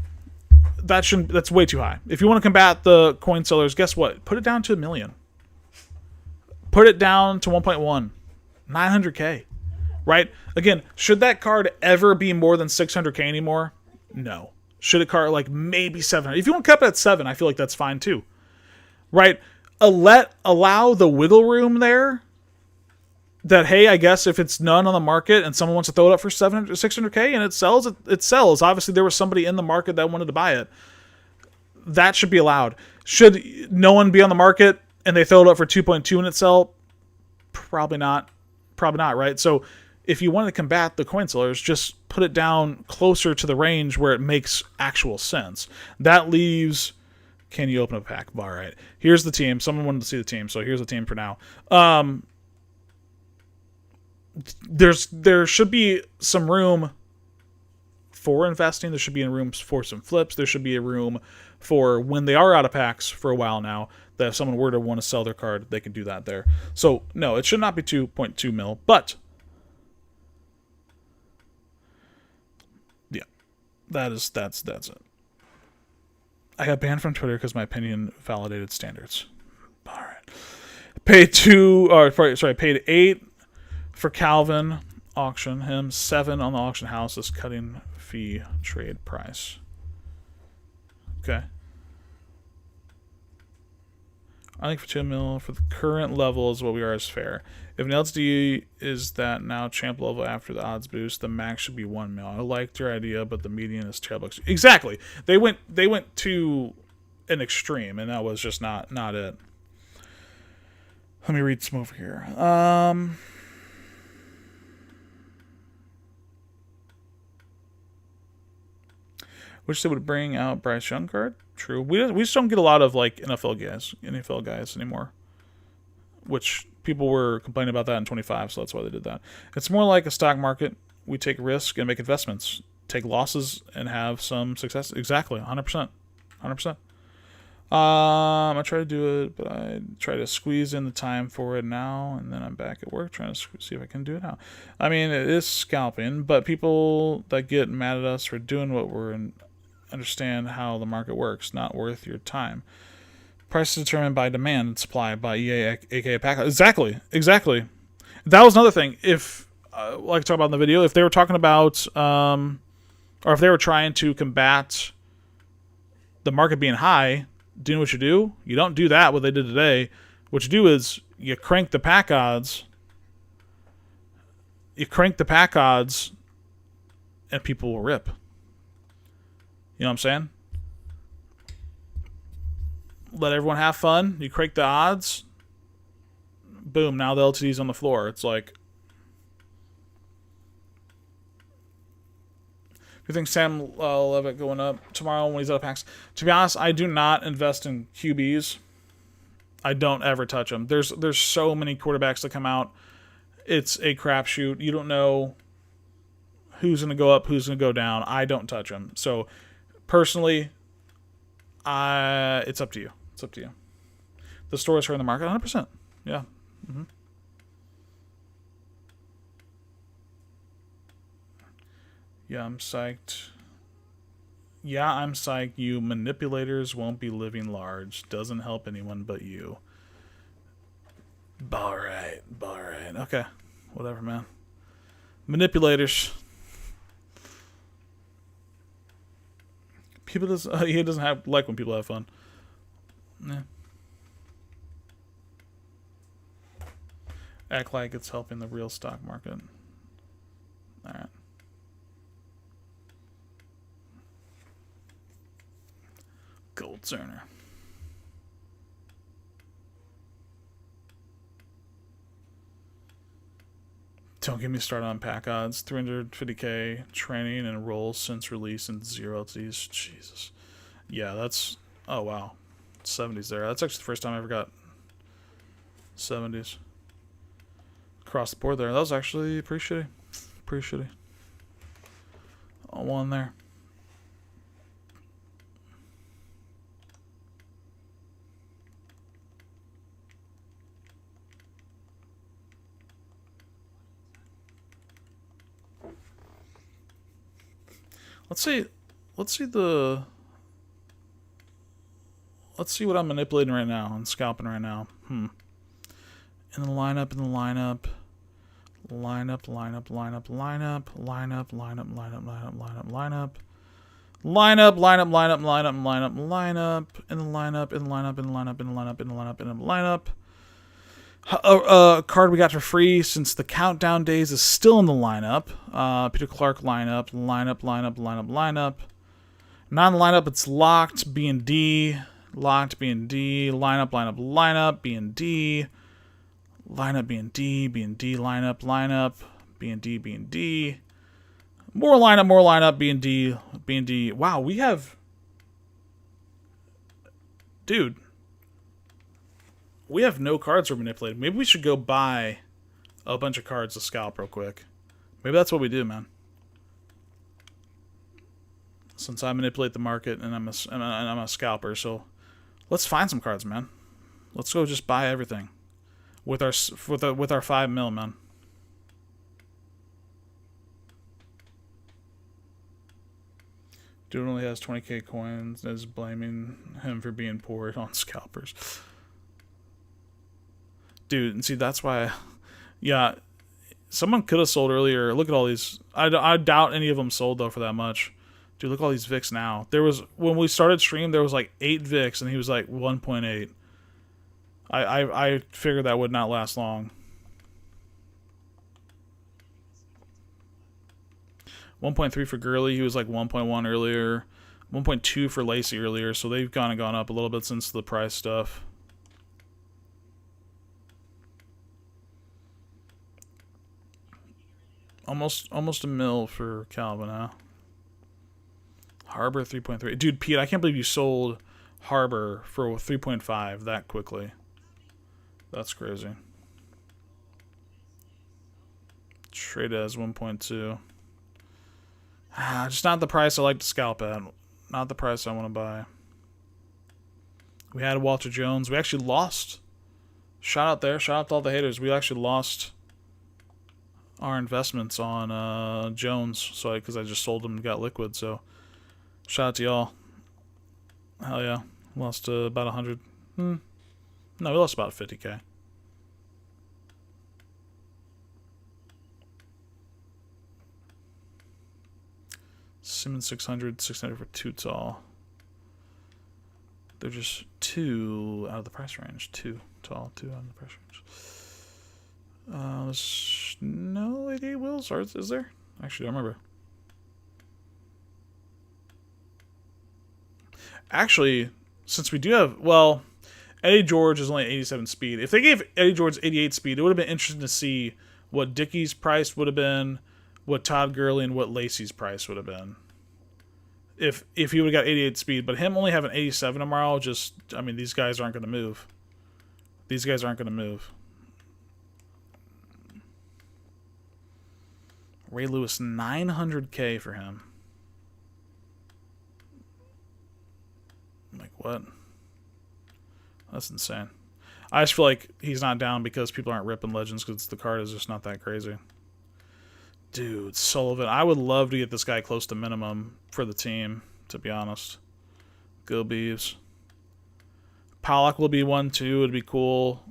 That's way too high. If you want to combat the coin sellers, guess what? Put it down to $1 million. Put it down to 1.1. 900k. Right? Again, should that card ever be more than 600k anymore? No. Should a card like maybe 700? If you want to cap it at 7, I feel like that's fine too. Right? Allow the wiggle room there. That, hey, I guess if it's none on the market and someone wants to throw it up for 600k and it sells, it sells. Obviously, there was somebody in the market that wanted to buy it. That should be allowed. Should no one be on the market and they throw it up for 2.2 and it sell? Probably not. Probably not, right? So if you want to combat the coin sellers, just put it down closer to the range where it makes actual sense. That leaves... Can you open a pack? All right. Here's the team. Someone wanted to see the team, so here's the team for now. There should be some room for investing. There should be room for some flips. There should be a room for when they are out of packs for a while now, that if someone were to want to sell their card, they can do that there. So no, it should not be 2.2 mil, but yeah, that's it. I got banned from Twitter because my opinion validated standards. All right, paid 8 for Calvin auction him, 7 on the auction house is cutting fee trade price. Okay. I think for 2 mil for the current level is what we are is fair. If an LTD is that now champ level after the odds boost, the max should be 1 mil. I liked your idea, but the median is terrible. Exactly. They went to an extreme, and that was just not it. Let me read some over here. Wish they would bring out Bryce Young card. True. We just don't get a lot of like NFL guys anymore. Which people were complaining about that in 25, so that's why they did that. It's more like a stock market. We take risk and make investments. Take losses and have some success. Exactly. 100%. I try to do it, but I try to squeeze in the time for it now, and then I'm back at work trying to see if I can do it now. I mean, it is scalping, but people that get mad at us for doing what we're in understand how the market works. Not worth your time. Price is determined by demand and supply by EA, aka pack. Exactly, exactly. That was another thing. If like I talked about in the video, if they were talking about, or if they were trying to combat the market being high, do you know what you do? You don't do that, what they did today. What you do is you crank the pack odds. You crank the pack odds, and people will rip. You know what I'm saying? Let everyone have fun. You crank the odds. Boom, now the LTD's on the floor. It's like, do you think Sam Levitt going up tomorrow when he's out of packs? To be honest, I do not invest in QBs. I don't ever touch them. There's so many quarterbacks that come out. It's a crapshoot. You don't know who's going to go up, who's going to go down. I don't touch them. So, personally, it's up to you. It's up to you. The stores are in the market, 100%. Yeah. Mm-hmm. Yeah, I'm psyched. Yeah, I'm psyched. You manipulators won't be living large. Doesn't help anyone but you. Alright. Okay. Whatever, man. Manipulators. He doesn't like when people have fun. Yeah. Act like it's helping the real stock market. Alright. Gold Cerner. Don't get me started on pack odds. 350k training and rolls since release and 0 LTDs. Jesus. Yeah, that's... Oh, wow. 70s there. That's actually the first time I ever got 70s. Across the board there. That was actually pretty shitty. Pretty shitty. All one there. Let's see what I'm manipulating right now and scalping right now. In the lineup. A card we got for free since the countdown days is still in the lineup. Peter Clark lineup. Not in the lineup, it's locked, B&D. Locked, B&D. Lineup, B&D. Lineup, B&D, lineup, B&D. More lineup, B&D. Wow, we have... Dude. We have no cards we're manipulating. Maybe we should go buy a bunch of cards to scalp real quick. Maybe that's what we do, man. Since I manipulate the market and I'm a scalper, so let's find some cards, man. Let's go just buy everything with our 5 mil, man. Dude only has 20k coins and is blaming him for being poor on scalpers. Dude, and see, that's why... Yeah, someone could have sold earlier. Look at all these. I doubt any of them sold, though, for that much. Dude, look at all these VIX now. There was... When we started stream, there was like 8 VIX, and he was like 1.8. I figured that would not last long. 1.3 for Gurley. He was like 1.1 earlier. 1.2 for Lacey earlier, so they've kind of gone up a little bit since the price stuff. Almost a mil for Calvin now. Harbor 3.3. Dude, Pete, I can't believe you sold Harbor for 3.5 that quickly. That's crazy. Trade as 1.2. Just not the price I like to scalp at. Not the price I want to buy. We had Walter Jones. We actually lost. Shout out there. Shout out to all the haters. We actually lost our investments on Jones. So because I just sold them and got liquid. So shout out to y'all. Hell yeah. Lost about 100. No, we lost about 50K. Simmons 600 for too tall. They're just 2 out of the price range. 2 tall, 2 out of the price range. There's no 88 wheels, or is there? Actually, I don't remember. Actually, since we do have, well, Eddie George is only 87 speed. If they gave Eddie George 88 speed, it would have been interesting to see what Dickey's price would have been, what Todd Gurley and what Lacey's price would have been. If he would have got 88 speed, but him only having 87 tomorrow, just, I mean, these guys aren't going to move. These guys aren't going to move. Ray Lewis, 900K for him. Like, what? That's insane. I just feel like he's not down because people aren't ripping Legends because the card is just not that crazy. Dude, Sullivan. I would love to get this guy close to minimum for the team, to be honest. Go Beavs. Pollock will be one, too. It'd be cool.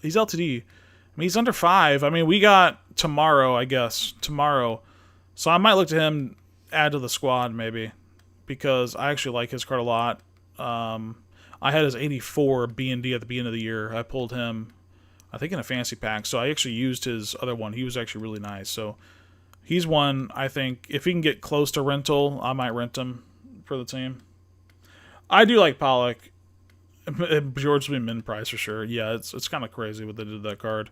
He's LTD. I mean, he's under 5. I mean, we got tomorrow, I guess. Tomorrow. So I might look to him, add to the squad, maybe. Because I actually like his card a lot. I had his 84 B&D at the beginning of the year. I pulled him, I think, in a fantasy pack. So I actually used his other one. He was actually really nice. So he's one, I think, if he can get close to rental, I might rent him for the team. I do like Pollock. George will be min price for sure. Yeah, it's kind of crazy what they did to that card.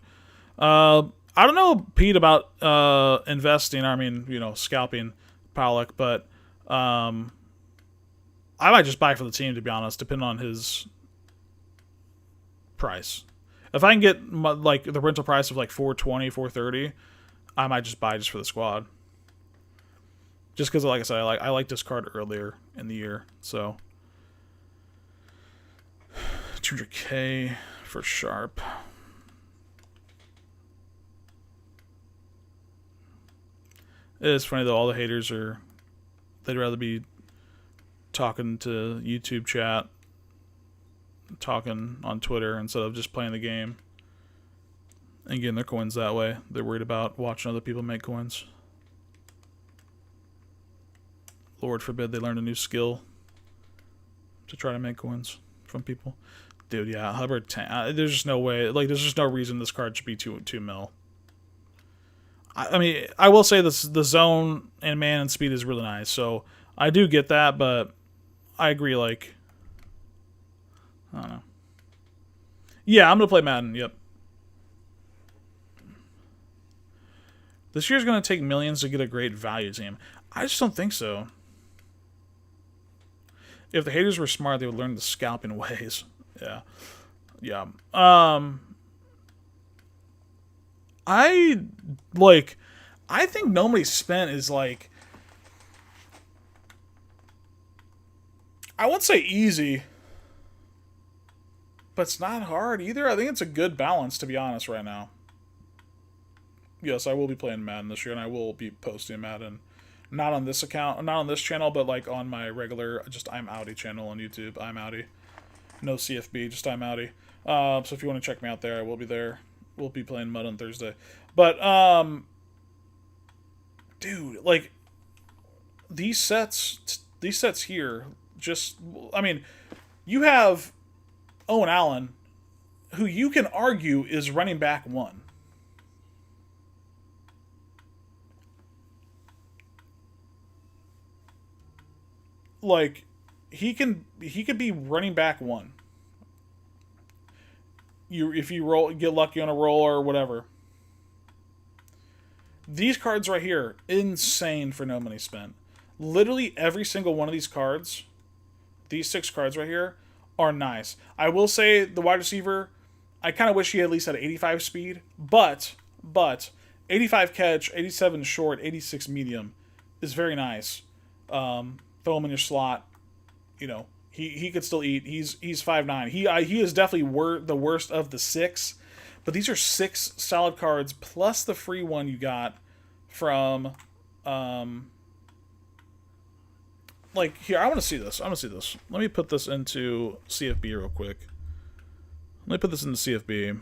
I don't know, Pete, about investing, I mean, scalping Pollock, but I might just buy for the team, to be honest, depending on his price. If I can get like the rental price of like 420, 430, I might just buy just for the squad. Just because, like I said, I like this card earlier in the year. So 200K for Sharp. It is funny though. All the haters they'd rather be talking to YouTube chat, talking on Twitter instead of just playing the game and getting their coins that way. They're worried about watching other people make coins. Lord forbid they learn a new skill to try to make coins from people. Dude, yeah, Hubbard 10. There's just no way. Like, there's just no reason this card should be 2 mil. I mean, I will say this: the zone and man and speed is really nice. So I do get that, but I agree. Like, I don't know. Yeah, I'm gonna play Madden. Yep. This year's gonna take millions to get a great value team. I just don't think so. If the haters were smart, they would learn the scalping ways. Yeah. Yeah. I think Nobody Spent is like, I wouldn't say easy, but it's not hard either. I think it's a good balance, to be honest, right now. Yes, I will be playing Madden this year, and I will be posting Madden. Not on this account, not on this channel, but like on my regular, just I'm Outie channel on YouTube. I'm Outie. No CFB, just I'm Outie. So if you want to check me out there, I will be there. We'll be playing Mud on Thursday. But, dude, like, these sets here, just, I mean, you have Owen Allen, who you can argue is running back 1. Like, he could be running back 1. If you get lucky on a roll or whatever. These cards right here, insane for no money spent. Literally every single one of these cards, these 6 cards right here, are nice. I will say the wide receiver, I kind of wish he at least had 85 speed, but 85 catch, 87 short, 86 medium is very nice. Throw him in your slot, He could still eat. He's 5'9". He is definitely the worst of the 6. But these are 6 solid cards plus the free one you got from like here. I want to see this. Let me put this into CFB real quick. Let me put this into CFB.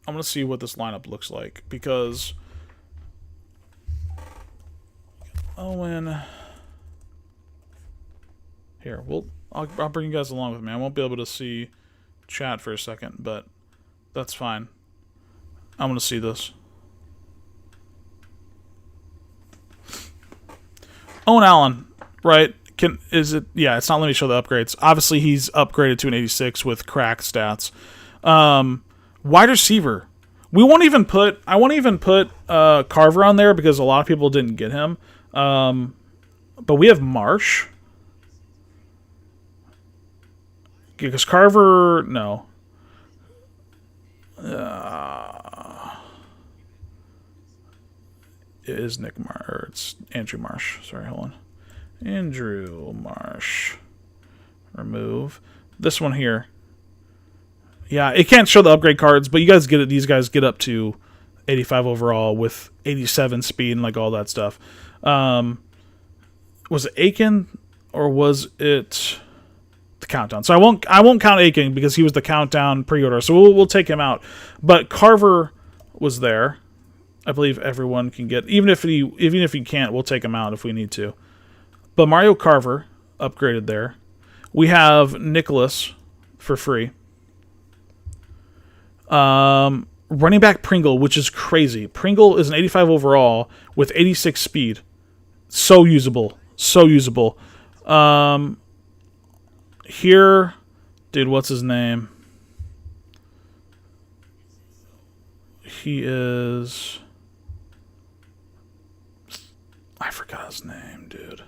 I'm going to see what this lineup looks like because Owen. Here, I'll bring you guys along with me. I won't be able to see chat for a second, but that's fine. I'm going to see this. Owen Allen, right? Is it? Yeah, it's not letting me show the upgrades. Obviously, he's upgraded to an 86 with crack stats. Wide receiver. I won't even put Carver on there because a lot of people didn't get him. But we have Marsh. Because Carver, no. It is Nick Marsh. Or it's Andrew Marsh. Sorry, hold on. Andrew Marsh. Remove. This one here. Yeah, it can't show the upgrade cards, but you guys get it. These guys get up to 85 overall with 87 speed and like all that stuff. Was it Aiken or was it the countdown? So I won't count Aiken because he was the countdown pre-order. So we'll take him out. But Carver was there. I believe everyone can get, even if he can't, we'll take him out if we need to. But Mario Carver upgraded there. We have Nicholas for free. Running back Pringle, which is crazy. Pringle is an 85 overall with 86 speed. So usable. Here, dude, what's his name? He is... I forgot his name, dude.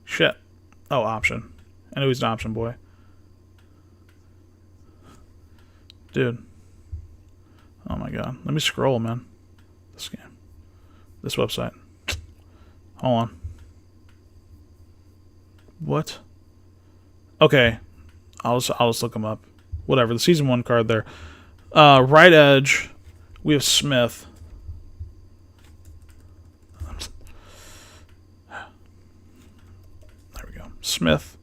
Shit. Oh, option. I know he's an option boy. Dude. Oh my god. Let me scroll, man. This game. This website. Hold on. What? Okay. I'll just look him up. Whatever. The season 1 card there. Right edge. We have Smith. There we go. Smith.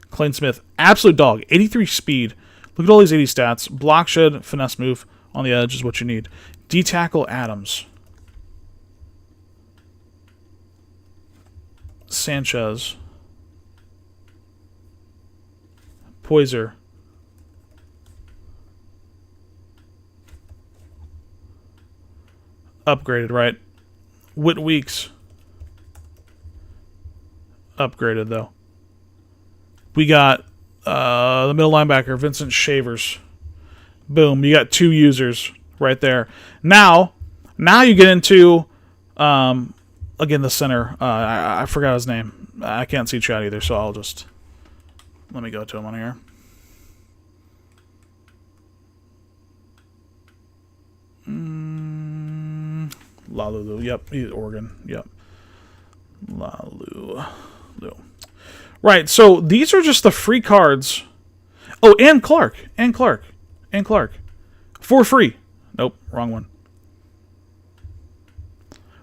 Clayton Smith. Absolute dog. 83 speed. Look at all these 80 stats. Block shed, finesse move on the edge is what you need. D-tackle Adams. Sanchez. Poiser. Upgraded, right? Whit Weeks. Upgraded, though. We got the middle linebacker, Vincent Shavers. Boom. You got 2 users right there. Now you get into, again, the center. I forgot his name. I can't see chat either, so I'll just... Let me go to him on here. Lalu. Yep, he's Oregon. Yep. Lalu. Right, so these are just the free cards. Oh, and Clark. For free. Nope, wrong one.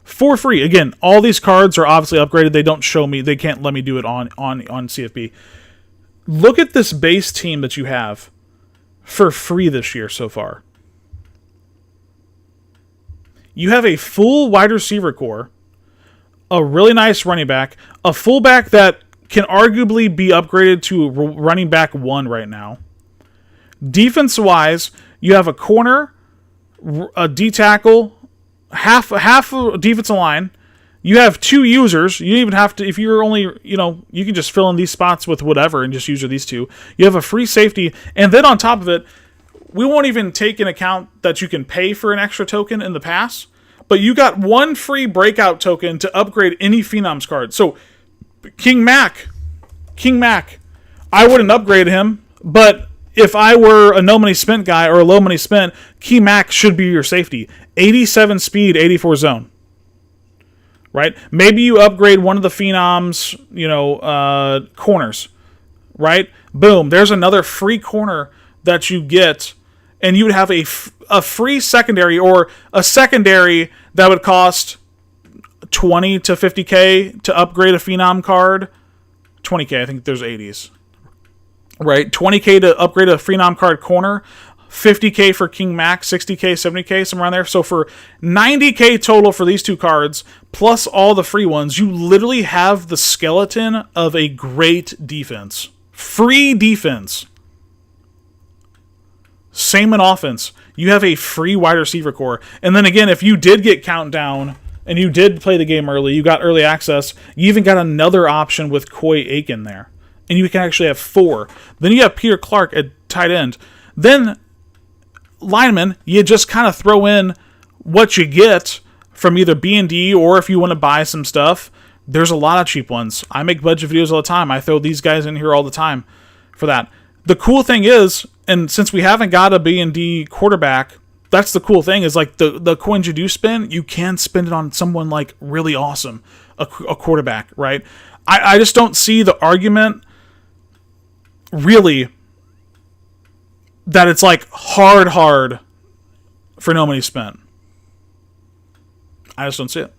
For free. Again, all these cards are obviously upgraded. They don't show me. They can't let me do it on CFB. Look at this base team that you have for free this year so far. You have a full wide receiver core, a really nice running back, a fullback that can arguably be upgraded to running back 1 right now. Defense-wise, you have a corner, a D-tackle, half a defensive line. You have 2 users. You don't even have to, if you're only, you can just fill in these spots with whatever and just use these 2. You have a free safety. And then on top of it, we won't even take into account that you can pay for an extra token in the pass. But you got 1 free breakout token to upgrade any Phenoms card. So, King Mac. I wouldn't upgrade him, but if I were a no money spent guy or a low money spent, Key Mac should be your safety. 87 speed, 84 zone. Right? Maybe you upgrade one of the Phenoms, corners. Right? Boom. There's another free corner that you get, and you would have a free secondary, or a secondary that would cost 20 to 50K to upgrade a Phenom card. 20K, I think there's 80s. Right? 20K to upgrade a Phenom card corner. 50K for King Mac, 60K, 70K, somewhere around there. So for 90K total for these two cards, plus all the free ones, you literally have the skeleton of a great defense. Free defense. Same in offense. You have a free wide receiver core. And then again, if you did get countdown and you did play the game early, you got early access, you even got another option with Coy Aiken there. And you can actually have 4. Then you have Peter Clark at tight end. Then lineman, you just kind of throw in what you get from either B&D, or if you want to buy some stuff, there's a lot of cheap ones. I make budget videos all the time. I throw these guys in here all the time for that. The cool thing is, and since we haven't got a B&D quarterback, that's the cool thing, is like the coins you do spend, you can spend it on someone like really awesome, a quarterback, right? I just don't see the argument really that it's like hard for no money spent. I just don't see it.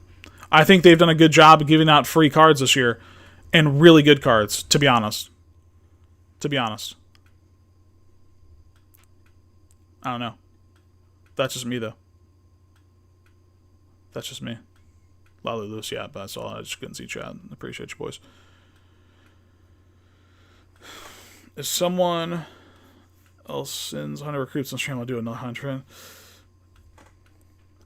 I think they've done a good job of giving out free cards this year, and really good cards, to be honest. I don't know. That's just me, though. That's just me. Lolly Loose, yeah, but that's all. I just couldn't see chat. Appreciate you, boys. If someone else sends 100 recruits on stream, I'll do another 100.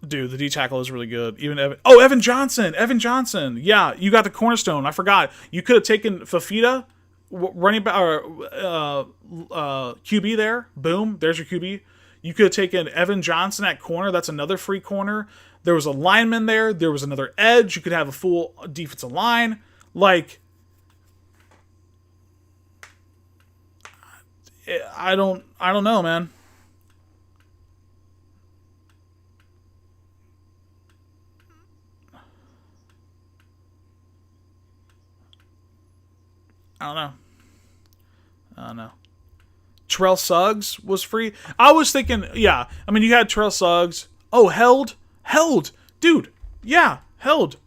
Dude, the D tackle is really good. Even Evan Johnson. Yeah, you got the cornerstone. I forgot. You could have taken Fafita, running back, or QB there. Boom, there's your QB. You could have taken Evan Johnson at corner. That's another free corner. There was a lineman there. There was another edge. You could have a full defensive line. Like, I don't know, man. I don't know. Terrell Suggs was free. I was thinking, yeah. I mean, you had Terrell Suggs. Oh, Held. Dude, yeah, Held.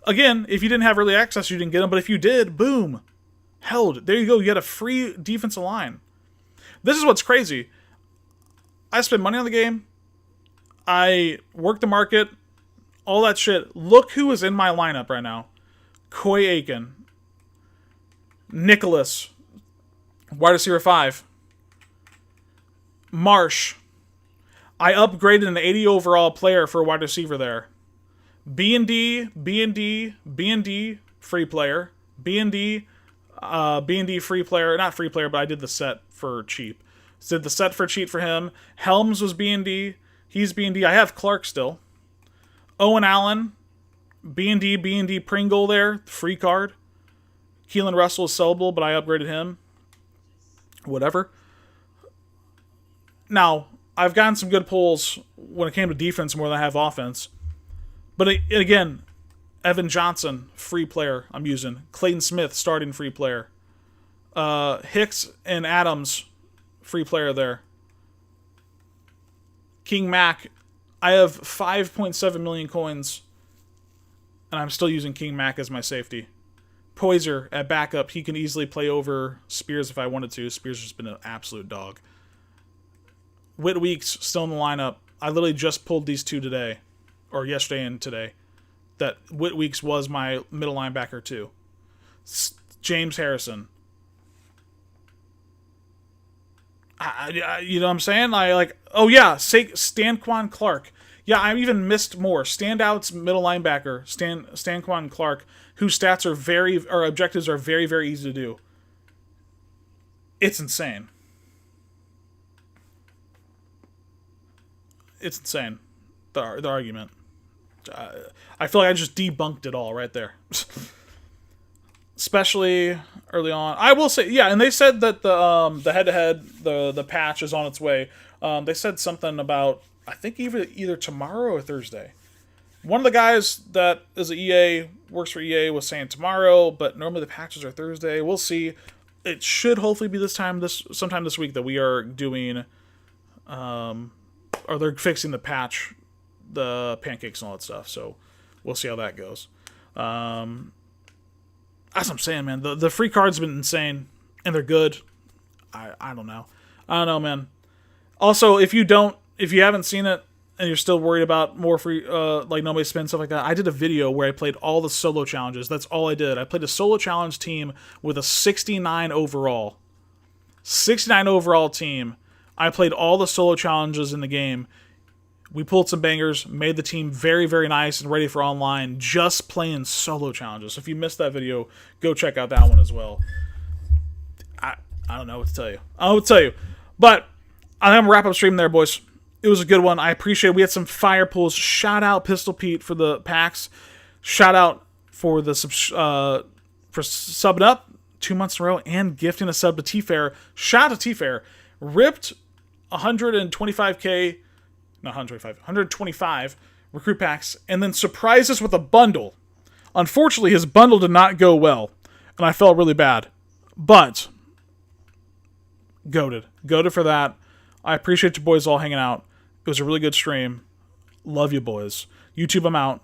Again, if you didn't have early access, you didn't get him. But if you did, boom. Held. There you go. You had a free defensive line. This is what's crazy. I spent money on the game. I worked the market. All that shit. Look who is in my lineup right now. Coy Aiken. Nicholas. Wide receiver 5. Marsh. I upgraded an 80 overall player for a wide receiver there. B&D, free player. B&D, free player. Not free player, but I did the set for cheap. So did the set for cheap for him. Helms was B&D. He's B&D. I have Clark still. Owen Allen, B&D Pringle there. Free card. Keelan Russell is sellable, but I upgraded him. Whatever. Now, I've gotten some good pulls when it came to defense more than I have offense. But again, Evan Johnson, free player I'm using. Clayton Smith, starting free player. Hicks and Adams, free player there. King Mac, I have 5.7 million coins, and I'm still using King Mac as my safety. Poiser at backup, he can easily play over Spears if I wanted to. Spears has been an absolute dog. Whit Weeks still in the lineup. I literally just pulled these two today, or yesterday and today. That Whit Weeks was my middle linebacker too. James Harrison. You know what I'm saying? Oh yeah, Stanquan Clark. Yeah, I even missed more. Standouts middle linebacker, Stanquan Clark, whose stats or objectives are very, very easy to do. It's insane. It's insane. The argument. I feel like I just debunked it all right there. especially early on. I will say, yeah, and they said that the head to head the patch is on its way. They said something about I think either tomorrow or Thursday. One of the guys that is at EA works for EA was saying tomorrow, but normally the patches are Thursday. We'll see. It should hopefully be sometime this week that we are doing, or they're fixing the patch, the pancakes and all that stuff. So we'll see how that goes. That's what I'm saying, man. The free cards have been insane, and they're good. I don't know. I don't know, man. Also, if you haven't seen it and you're still worried about more free, like nobody spends stuff like that, I did a video where I played all the solo challenges. That's all I did. I played a solo challenge team with a 69 overall. 69 overall team. I played all the solo challenges in the game. We pulled some bangers, made the team very, very nice and ready for online, just playing solo challenges. So if you missed that video, go check out that one as well. I don't know what to tell you. I don't know what to tell you. But I'm going to wrap up stream there, boys. It was a good one. I appreciate it. We had some fire pulls. Shout out Pistol Pete for the packs. Shout out for the for subbing up 2 months in a row and gifting a sub to T-Fair. Shout out to T-Fair. Ripped 125k, not 125, 125 recruit packs, and then surprised us with a bundle. Unfortunately, his bundle did not go well, and I felt really bad. But goated for that. I appreciate you boys all hanging out. It was a really good stream. Love you boys. YouTube, I'm out.